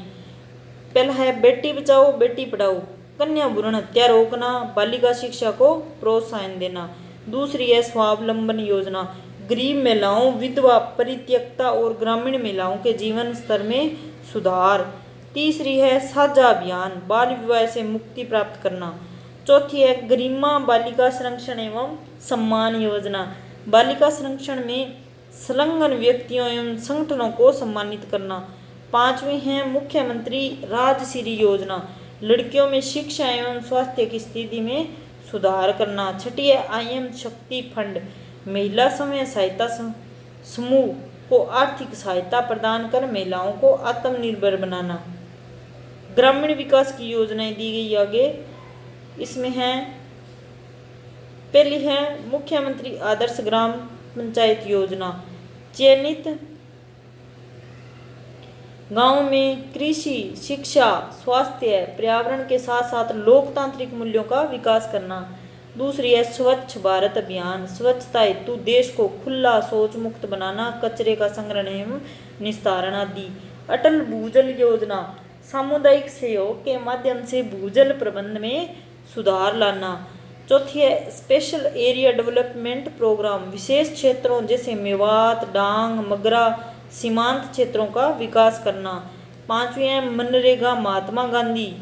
पहला है बेटी बचाओ बेटी पढ़ाओ, कन्या भ्रूण हत्या रोकना, बालिका शिक्षा को प्रोत्साहन देना। दूसरी है स्वावलंबन योजना, गरीब महिलाओं, विधवा, परित्यक्ता और ग्रामीण महिलाओं के जीवन स्तर में सुधार। तीसरी है साझा अभियान, बाल विवाह से मुक्ति प्राप्त करना। चौथी है गरिमा बालिका संरक्षण एवं सम्मान योजना, बालिका संरक्षण में संलग्न व्यक्तियों एवं संगठनों को सम्मानित करना। 5वीं है मुख्यमंत्री राजश्री योजना, लड़कियों में शिक्षा एवं स्वास्थ्य की स्थिति में सुधार करना। छठी है IM शक्ति फंड, महिला स्वयं सहायता समूह को आर्थिक सहायता प्रदान कर महिलाओं को आत्मनिर्भर बनाना। ग्रामीण विकास की योजनाएं दी गई आगे, इसमें है पहली है मुख्यमंत्री आदर्श ग्राम पंचायत योजना, चयनित गांव में कृषि, शिक्षा, स्वास्थ्य, पर्यावरण के साथ साथ लोकतांत्रिक मूल्यों का विकास करना। दूसरी है स्वच्छ भारत अभियान, स्वच्छता हेतु देश को खुला शौच मुक्त बनाना, कचरे का संग्रहण एवं निस्तारण आदि। अटल भूजल योजना, सामुदायिक सहयोग के माध्यम से भूजल प्रबंधन में सुधार लाना। चौथी है स्पेशल एरिया डेवलपमेंट प्रोग्राम, विशेष क्षेत्रों जैसे मेवात, डांग, मगरा, सीमांत क्षेत्रों का विकास करना। पांचवी है मनरेगा, महात्मा गांधी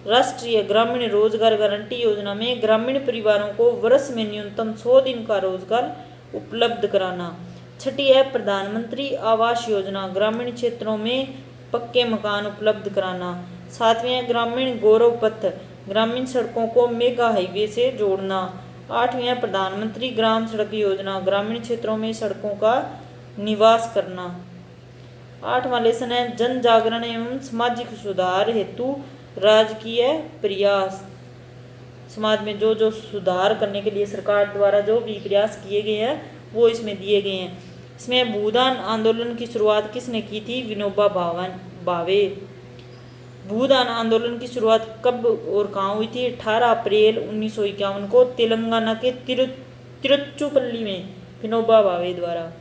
राष्ट्रीय ग्रामीण रोजगार गारंटी योजना में ग्रामीण परिवारों को वर्ष में न्यूनतम 100 दिन का रोजगार उपलब्ध कराना। छठी है प्रधानमंत्री आवास योजना, ग्रामीण क्षेत्रों में पक्के मकान उपलब्ध कराना। सातवें है ग्रामीण गौरव पथ, ग्रामीण सड़कों को मेगा हाईवे से जोड़ना। आठवीं है प्रधानमंत्री ग्राम सड़क योजना, ग्रामीण क्षेत्रों में सड़कों का निवास करना। आठवां लेसन है जन जागरण एवं सामाजिक सुधार हेतु राजकीय प्रयास, समाज में जो जो सुधार करने के लिए सरकार द्वारा जो भी प्रयास किए गए हैं वो इसमें दिए गए हैं। इसमें भूदान आंदोलन की शुरुआत किसने की थी? विनोबा भावे। भूदान आंदोलन की शुरुआत कब और कहाँ हुई थी? 18 अप्रैल 1951 को तेलंगाना के तिरुच्चिपल्ली में विनोबा भावे द्वारा।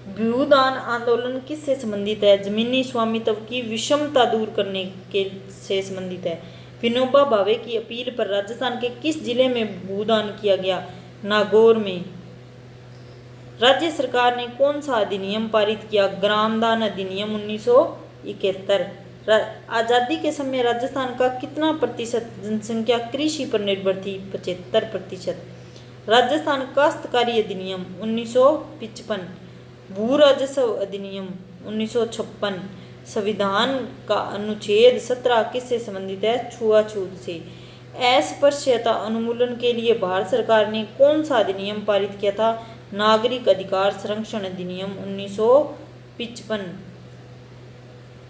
भूदान आंदोलन किससे संबंधित है? जमीनी स्वामित्व की विषमता दूर करने के से संबंधित है। विनोबा भावे की अपील पर राजस्थान के किस जिले में भूदान किया गया? नागौर में। राज्य सरकार ने कौन सा अधिनियम पारित किया? ग्रामदान अधिनियम 1971। आजादी के समय राजस्थान का कितना प्रतिशत जनसंख्या कृषि पर निर्भर थी? 75%। राजस्थान काश्तकारी अधिनियम 1955। भू राजस्व अधिनियम 1956। संविधान का अनुच्छेद 17 किससे संबंधित है? छुआछूत से। अस्पृश्यता उन्मूलन के लिए भारत सरकार ने कौन सा अधिनियम पारित किया था? नागरिक अधिकार संरक्षण अधिनियम 1955।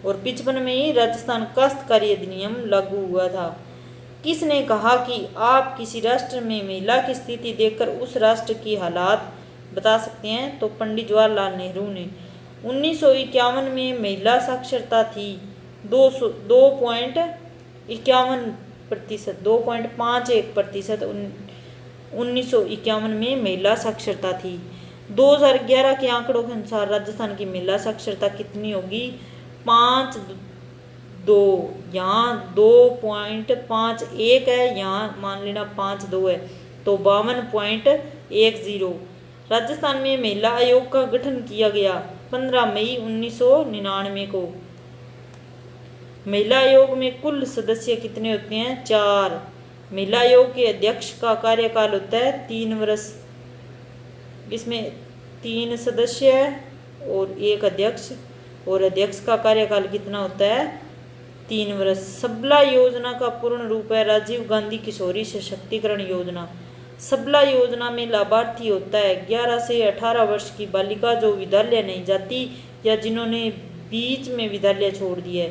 और 55 में ही राजस्थान काश्तकारी अधिनियम लागू हुआ था। किसने कहा कि आप किसी राष्ट्र में महिला की स्थिति देखकर उस राष्ट्र की हालात बता सकते हैं? तो पंडित जवाहरलाल नेहरू ने। 1951 में महिला साक्षरता थी 2.51%, 2.51%। 1951 में महिला साक्षरता थी। 2011 के आंकड़ों के अनुसार राजस्थान की महिला साक्षरता कितनी होगी? 5.2। यहाँ 2.51 है, यहाँ मान लेना 5.2 है, तो 52.10। राजस्थान में महिला आयोग का गठन किया गया 15 मई 1999 को। महिला आयोग में कुल सदस्य कितने होते हैं? 4। महिला आयोग के अध्यक्ष का कार्यकाल होता है 3 वर्ष। इसमें 3 सदस्य है और 1 अध्यक्ष, और अध्यक्ष का कार्यकाल कितना होता है? 3 वर्ष। सबला योजना का पूर्ण रूप है राजीव गांधी किशोरी सशक्तिकरण योजना। सबला योजना में लाभार्थी होता है 11 से 18 वर्ष की बालिका जो विद्यालय नहीं जाती या जिन्होंने बीच में विद्यालय छोड़ दिया है,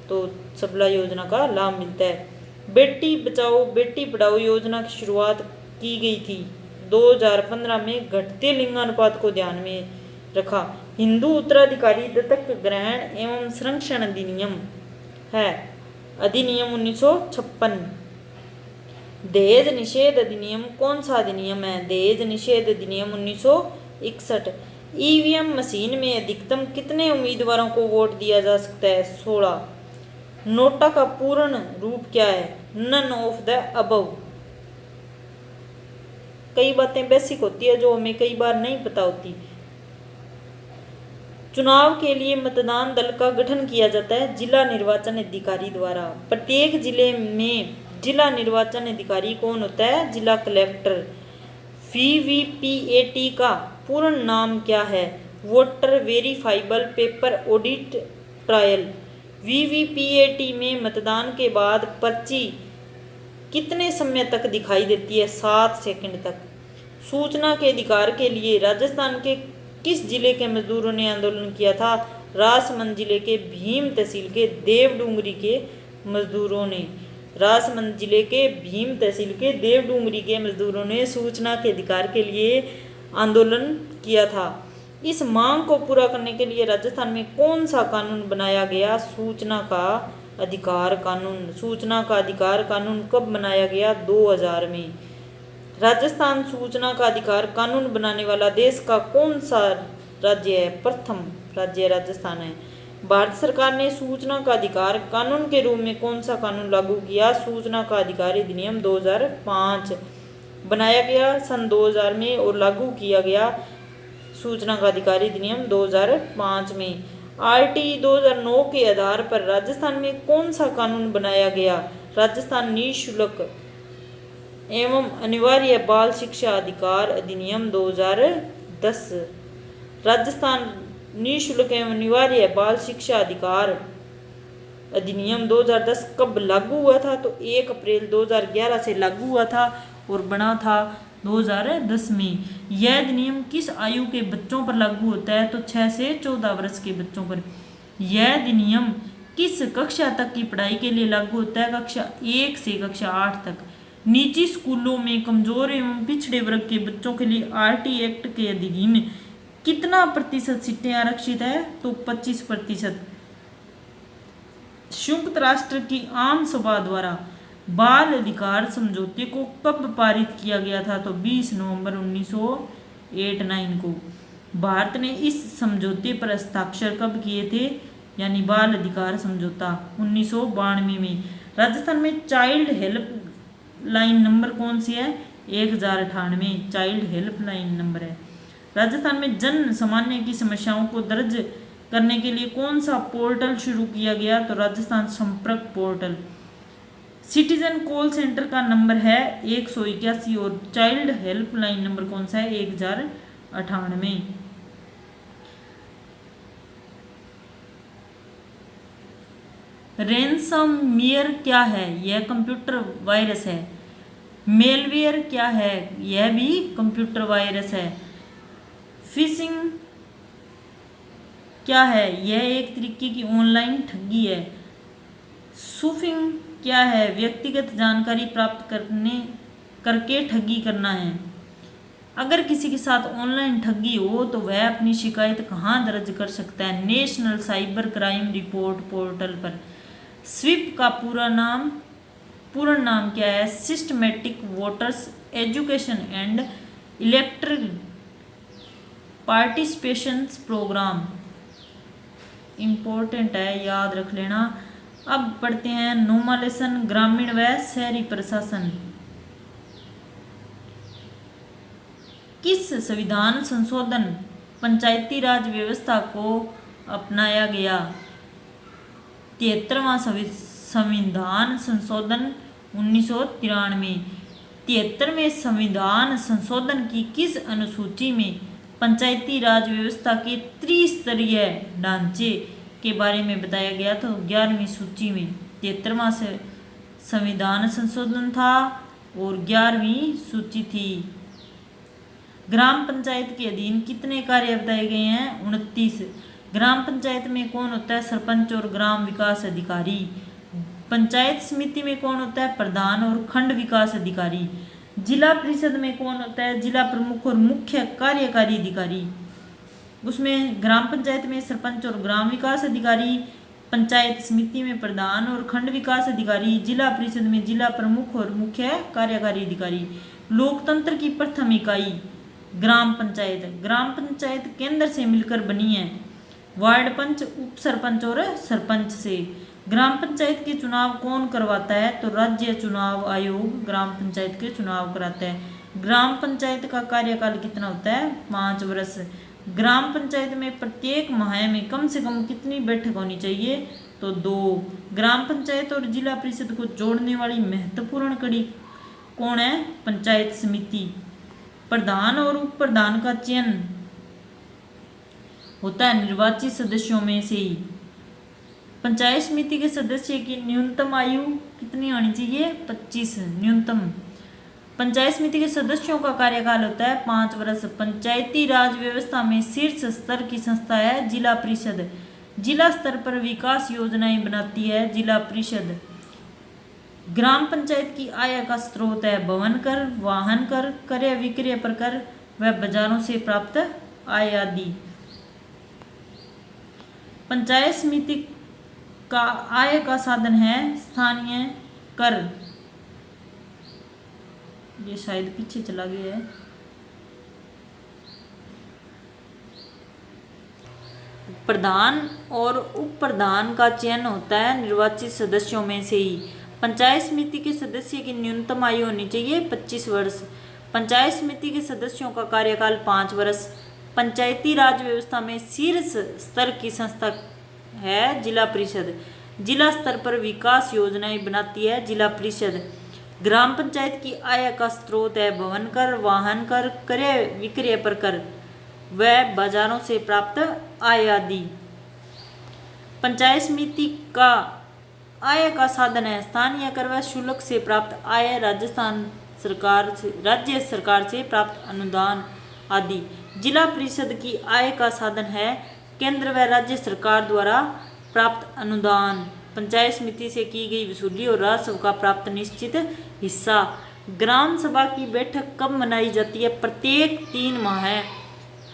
तो सबला योजना का लाभ मिलता है। बेटी बचाओ बेटी पढ़ाओ योजना की शुरुआत की गई थी 2015 में घटते लिंगानुपात को ध्यान में रखा। हिंदू उत्तराधिकारी दत्तक ग्रहण एवं संरक्षण अधिनियम है अधिनियम 1956। दहेज निषेध अधिनियम कौन सा अधिनियम है? दहेज निषेध अधिनियम 1961। ईवीएम मशीन में अधिकतम कितने उम्मीदवारों को वोट दिया जा सकता है? 16। नोटा का पूर्ण रूप क्या है? None of the above. कई बातें बेसिक होती है जो हमें कई बार नहीं पता होती। चुनाव के लिए मतदान दल का गठन किया जाता है जिला निर्वाचन अधिकारी द्वारा। प्रत्येक जिले में जिला निर्वाचन अधिकारी कौन होता है? जिला कलेक्टर। वीवीपीएटी का पूर्ण नाम क्या है? Voter verifiable paper audit trial. VVPAT में मतदान के बाद पर्ची कितने समय तक दिखाई देती है? 7 सेकंड तक। सूचना के अधिकार के लिए राजस्थान के किस जिले के मजदूरों ने आंदोलन किया था? राजसमंद जिले के भीम तहसील के देवडूंगरी के मजदूरों ने। राजसमंद जिले के भीम तहसील के देवडूंगरी के मजदूरों ने सूचना के अधिकार के लिए आंदोलन किया था। इस मांग को पूरा करने के लिए राजस्थान में कौन सा कानून बनाया गया? सूचना का अधिकार कानून। सूचना का अधिकार कानून कब बनाया गया? 2000 में। राजस्थान सूचना का अधिकार कानून बनाने वाला देश का कौन सा राज्य है? प्रथम राज्य राजस्थान है। भारत सरकार ने सूचना का अधिकार कानून के रूप में कौन सा कानून लागू किया? सूचना का अधिकार अधिनियम 2005 बनाया गया सन 2000 में और लागू किया गया सूचना का अधिकार अधिनियम 2005 में। आरटी 2009 के आधार पर राजस्थान में कौन सा कानून बनाया गया? राजस्थान निःशुल्क एवं अनिवार्य बाल शिक्षा अधिकार अधिनियम 2010। राजस्थान निःशुल्क एवं अनिवार्य बाल शिक्षा अधिकार अधिनियम 2010 कब लागू हुआ था? तो 1 अप्रैल 2011 से लागू हुआ था और बना था 2010 में। यह अधिनियम किस आयु के बच्चों पर लागू होता है? तो 6 से 14 वर्ष के बच्चों पर। यह अधिनियम किस कक्षा तक की पढ़ाई के लिए लागू होता है? कक्षा 1 से कक्षा 8 तक। निजी स्कूलों में कमजोर एवं पिछड़े वर्ग के बच्चों के लिए आरटी एक्ट के अधीन कितना प्रतिशत सीटें आरक्षित है? तो 25%। संयुक्त राष्ट्र की आम सभा द्वारा बाल अधिकार समझौते को कब पारित किया गया था? तो 20 नवंबर 1989 को। भारत ने इस समझौते पर हस्ताक्षर कब किए थे? यानी बाल अधिकार समझौता 1992 में। राजस्थान में चाइल्ड हेल्प लाइन नंबर कौन सी है? 1098 चाइल्ड हेल्प लाइन नंबर है। राजस्थान में जन सामान्य की समस्याओं को दर्ज करने के लिए कौन सा पोर्टल शुरू किया गया? तो राजस्थान संपर्क पोर्टल। सिटीजन कॉल सेंटर का नंबर है 181 और चाइल्ड हेल्प लाइन नंबर कौन सा है? 1098। रैनसमवेयर क्या है? यह कंप्यूटर वायरस है। मेलवेयर क्या है? यह भी कंप्यूटर वायरस है। फिशिंग क्या है? यह एक तरीके की ऑनलाइन ठगी है। स्पूफिंग क्या है? व्यक्तिगत जानकारी प्राप्त करके ठगी करना है। अगर किसी के साथ ऑनलाइन ठगी हो तो वह अपनी शिकायत कहाँ दर्ज कर सकता है? National cyber crime report portal पर। स्वीप का पूर्ण नाम क्या है? Systematic voters education and electoral participation programme. Important है, याद रख लेना। अब पढ़ते हैं नॉर्मलाइजेशन ग्रामीण व शहरी प्रशासन। किस संविधान संशोधन पंचायती राज व्यवस्था को अपनाया गया? 73वां संविधान संशोधन 1993। 73वें संविधान संशोधन की किस अनुसूची में पंचायती राज व्यवस्था के त्रिस्तरीय ढांचे के बारे में बताया गया? तो 11वीं सूची में 73वां संविधान संशोधन था और 11वीं सूची थी। ग्राम पंचायत के अधीन कितने कार्य बताए गए हैं? 29। ग्राम पंचायत में कौन होता है? सरपंच और ग्राम विकास अधिकारी। पंचायत समिति में कौन होता है? प्रधान और खंड विकास अधिकारी। जिला परिषद में कौन होता है? जिला प्रमुख और मुख्य कार्यकारी अधिकारी। उसमें ग्राम पंचायत में सरपंच और ग्राम विकास अधिकारी, पंचायत समिति में प्रधान और खंड विकास अधिकारी, जिला परिषद में जिला प्रमुख और मुख्य कार्यकारी अधिकारी। लोकतंत्र की प्रथम इकाई ग्राम पंचायत। ग्राम पंचायत केंद्र से मिलकर बनी है। वार्ड पंच, उप सरपंच और सरपंच से। ग्राम पंचायत के चुनाव कौन करवाता है? तो राज्य चुनाव आयोग ग्राम पंचायत के चुनाव कराता है। ग्राम पंचायत का कार्यकाल कितना होता है? 5 वर्ष। ग्राम पंचायत में प्रत्येक माह में कम से कम कितनी बैठक होनी चाहिए? तो 2। ग्राम पंचायत और जिला परिषद को जोड़ने वाली महत्वपूर्ण कड़ी कौन है? पंचायत समिति। प्रधान और उप प्रधान का चयन होता है निर्वाचित सदस्यों में से ही। पंचायत समिति के सदस्य की न्यूनतम आयु कितनी होनी चाहिए? 25 न्यूनतम। पंचायत समिति के सदस्यों का कार्यकाल होता है 5 वर्ष। पंचायती राज व्यवस्था में शीर्ष स्तर की संस्था है जिला परिषद। जिला स्तर पर विकास योजनाएं बनाती है जिला परिषद। ग्राम पंचायत की आय का स्रोत है भवन कर, वाहन कर, क्रय विक्रय पर कर व बाजारों से प्राप्त आय आदि। पंचायत समिति का आय का साधन है स्थानीय कर। ये शायद पीछे चला गया है। प्रधान और उप प्रधान का चयन होता है निर्वाचित सदस्यों में से ही। पंचायत समिति के सदस्य की न्यूनतम आयु होनी चाहिए 25 वर्ष। पंचायत समिति के सदस्यों का कार्यकाल 5 वर्ष। पंचायती राज व्यवस्था में शीर्ष स्तर की संस्था है जिला परिषद। जिला स्तर पर विकास योजनाएं बनाती है जिला परिषद। ग्राम पंचायत की आय का स्रोत है भवन कर, वाहन कर, क्रय विक्रय पर कर व बाजारों से प्राप्त आय आदि। पंचायत समिति का आय का साधन है स्थानीय कर व शुल्क से प्राप्त आय, राज्य सरकार से प्राप्त अनुदान आदि। जिला परिषद की आय का साधन है केंद्र व राज्य सरकार द्वारा प्राप्त अनुदान, पंचायत समिति से की गई वसूली और राजस्व का प्राप्त निश्चित हिस्सा। ग्राम सभा की बैठक कब मनाई जाती है? प्रत्येक 3 माह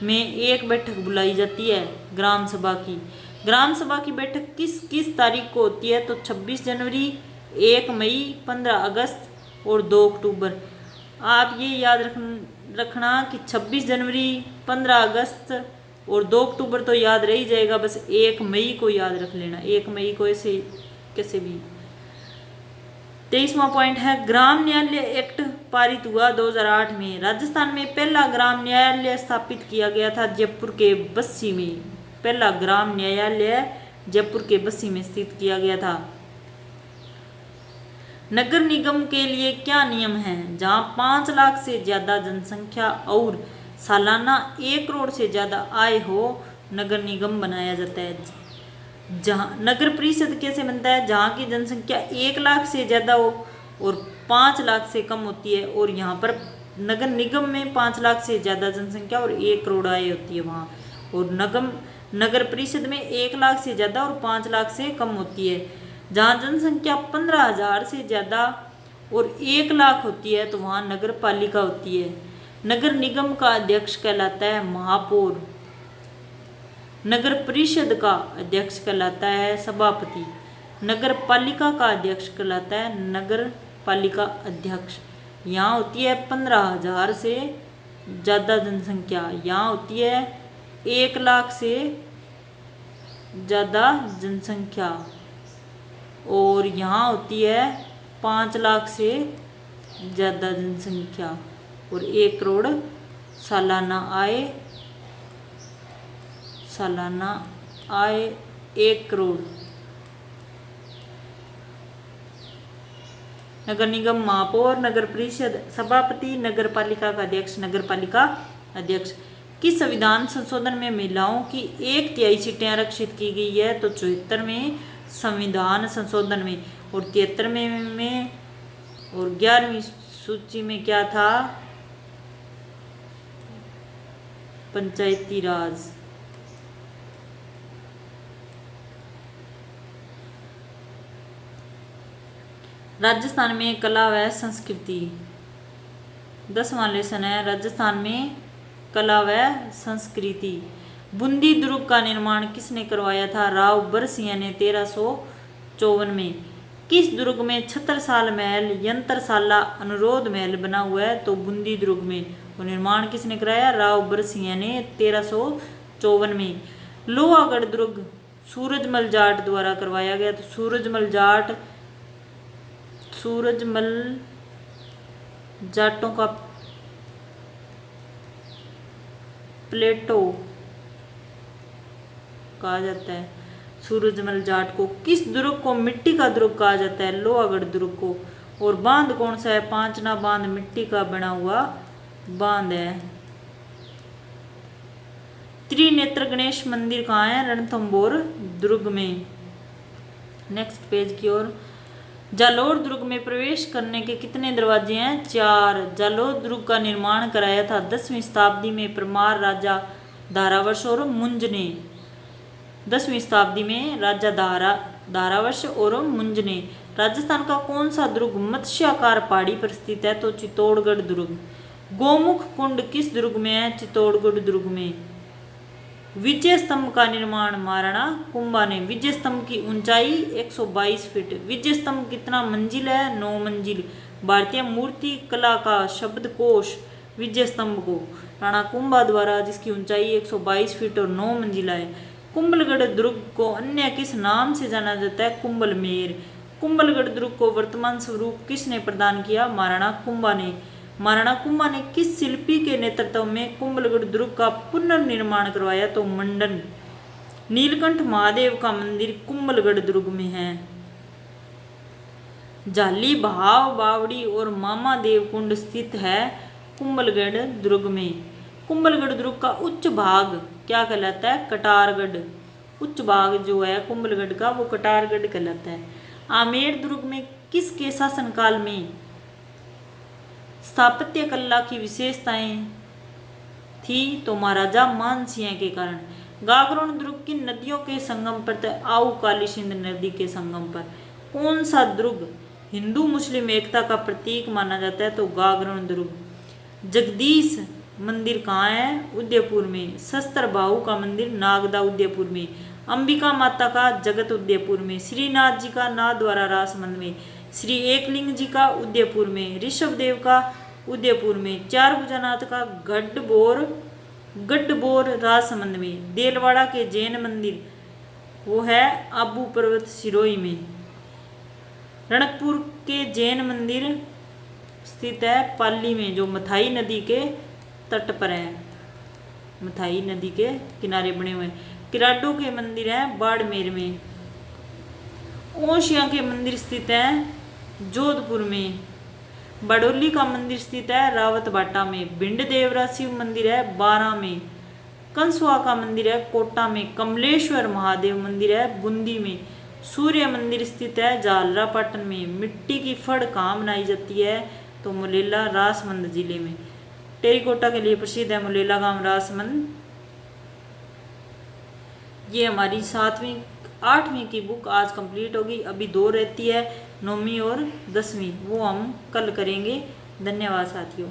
में एक बैठक बुलाई जाती है ग्राम सभा की। ग्राम सभा की बैठक किस किस तारीख को होती है? तो 26 जनवरी, 1 मई, 15 अगस्त और 2 अक्टूबर। आप ये याद रखना कि 26 जनवरी, 15 अगस्त और 2 अक्टूबर तो याद रह ही जाएगा, बस 1 मई को याद रख लेना। 1 मई को ऐसे कैसे भी। 23वां पॉइंट है ग्राम न्यायालय एक्ट पारित हुआ 2008 में। राजस्थान में पहला ग्राम न्यायालय स्थापित किया गया था जयपुर के बस्सी में। पहला ग्राम न्यायालय जयपुर के बस्सी में स्थित किया गया था। नगर निगम के लिए क्या नियम है? जहां 5 लाख से ज्यादा जनसंख्या और सालाना 1 करोड़ से ज्यादा आय हो नगर निगम बनाया जाता है। जहाँ नगर परिषद कैसे बनता है? जहाँ की जनसंख्या 1 लाख से ज़्यादा हो और 5 लाख से कम होती है। और यहाँ पर नगर निगम में 5 लाख से ज़्यादा जनसंख्या और 1 करोड़ आय होती है वहाँ। और नगर परिषद में 1 लाख से ज़्यादा और 5 लाख से कम होती है। जहाँ जनसंख्या 15,000 से ज़्यादा और 1 लाख होती है तो वहाँ नगर पालिका होती है। नगर निगम का अध्यक्ष कहलाता है महापौर। नगर परिषद का अध्यक्ष कहलाता है सभापति। नगर पालिका का अध्यक्ष कहलाता है नगर पालिका अध्यक्ष। यहाँ होती है 15,000 से ज़्यादा जनसंख्या, यहाँ होती है 1 लाख से ज़्यादा जनसंख्या और यहाँ होती है 5 लाख से ज़्यादा जनसंख्या और 1 करोड़ सालाना आय 1 करोड़। नगर निगम महापौर, नगर परिषद सभापति, नगर पालिका का अध्यक्ष, नगर पालिका अध्यक्ष। किस संविधान संशोधन में महिलाओं की 1/3 सीटें आरक्षित की गई है? तो 74वें संविधान संशोधन में। और 73वें में और 11वीं सूची में क्या था? पंचायती राज। राजस्थान में कला व संस्कृति। 10वां लेसन है राजस्थान में कला व संस्कृति। बूंदी दुर्ग का निर्माण किसने करवाया था? राव बरसिंह ने 1354 में। किस दुर्ग में छत्रसाल महल, यंत्रशाला, अनुरोध महल बना हुआ है? तो बूंदी दुर्ग में। वो निर्माण किसने कराया? राव बरसिंह ने 1354 में। लोहागढ़ दुर्ग सूरजमल जाट द्वारा करवाया गया। तो सूरजमल जाटों का प्लेटो कहा जाता है। सूरजमल जाट को। किस दुर्ग को मिट्टी का दुर्ग कहा जाता है? लोहागढ़ दुर्ग को। और बांध कौन सा है? पांचना बांध मिट्टी का बना हुआ बांध है। त्रिनेत्र गणेश मंदिर कहाँ है? रणथंभौर दुर्ग में। नेक्स्ट पेज की ओर। जालोर दुर्ग में प्रवेश करने के कितने दरवाजे हैं? 4। जालोर दुर्ग का निर्माण कराया था 10वीं शताब्दी में परमार राजा धारावर्ष और मुंज ने। 10वीं शताब्दी में राजा धारावर्ष और मुंज ने। राजस्थान का कौन सा दुर्ग मत्स्याकार पहाड़ी पर स्थित है? तो चित्तौड़गढ़ दुर्ग। गोमुख कुंड किस दुर्ग में है? चित्तौड़गढ़ दुर्ग में। विजय स्तंभ का निर्माण महाराणा कुंभा ने। विजय स्तंभ की ऊंचाई 122 फीट। विजय स्तंभ कितना मंजिल है? 9 मंजिल। भारतीय मूर्ति कला का शब्दकोश विजय स्तंभ को राणा कुंभा द्वारा, जिसकी ऊंचाई 122 फीट और 9 मंजिला है, कुंभलगढ़ दुर्ग को अन्य किस नाम से जाना जाता है? कुंभलमेर। कुंभलगढ़ दुर्ग को वर्तमान स्वरूप किसने प्रदान किया? महाराणा कुंभा ने। महाराणा कुंभा ने किस शिल्पी के नेतृत्व में कुंभलगढ़ दुर्ग का पुनर्निर्माण करवाया? तो मंडन। नीलकंठ महादेव का मंदिर कुंभलगढ़ दुर्ग में है। जाली भाव बावड़ी और मामा देव कुंड स्थित है कुंभलगढ़ दुर्ग में। कुंभलगढ़ दुर्ग का उच्च भाग क्या कहलाता है? कटारगढ़। उच्च भाग जो है कुंभलगढ़ का वो कटारगढ़ कहलाता है। आमेर दुर्ग में किसके शासनकाल में स्थापत्य कला की विशेषताएं थी? तो महाराजा मानसिंह के कारण। गागरोन दुर्ग की नदियों के संगम पर था? आऊ काली सिंध नदी के संगम पर। कौन सा दुर्ग हिंदू मुस्लिम एकता का प्रतीक माना जाता है? तो गागरोन दुर्ग। जगदीश मंदिर कहाँ है? उदयपुर में। शस्त्र बाहु का मंदिर नागदा उदयपुर में। अंबिका माता का जगत उदयपुर में। श्रीनाथ जी का नाथद्वारा राजमंद में। श्री एकलिंग जी का उदयपुर में। ऋषभ देव का उदयपुर में। चार भुजानाथ का गढ़बोर राजसमंद में। देलवाड़ा के जैन मंदिर वो है आबू पर्वत सिरोही में। रणकपुर के जैन मंदिर स्थित है पाली में, जो मथाई नदी के तट पर है। मथाई नदी के किनारे बने हुए। किराडो के मंदिर है बाड़मेर में। ओशिया के मंदिर स्थित है जोधपुर में। बडोली का मंदिर स्थित है रावतबाटा में। भिंड देवरा शिव मंदिर है बारा में। कंसवा का मंदिर है कोटा में। कमलेश्वर महादेव मंदिर है बूंदी में। सूर्य मंदिर स्थित है झालरापाटन में। मिट्टी की फड़ कहाँ बनाई जाती है? तो मुलेला राजमंद जिले में। टेरिकोटा के लिए प्रसिद्ध है मुलेला गांव राजमंद। ये हमारी 7वीं 8वीं की बुक आज कंप्लीट होगी। अभी 2 रहती है, 9वीं और 10वीं, वो हम कल करेंगे। धन्यवाद साथियों।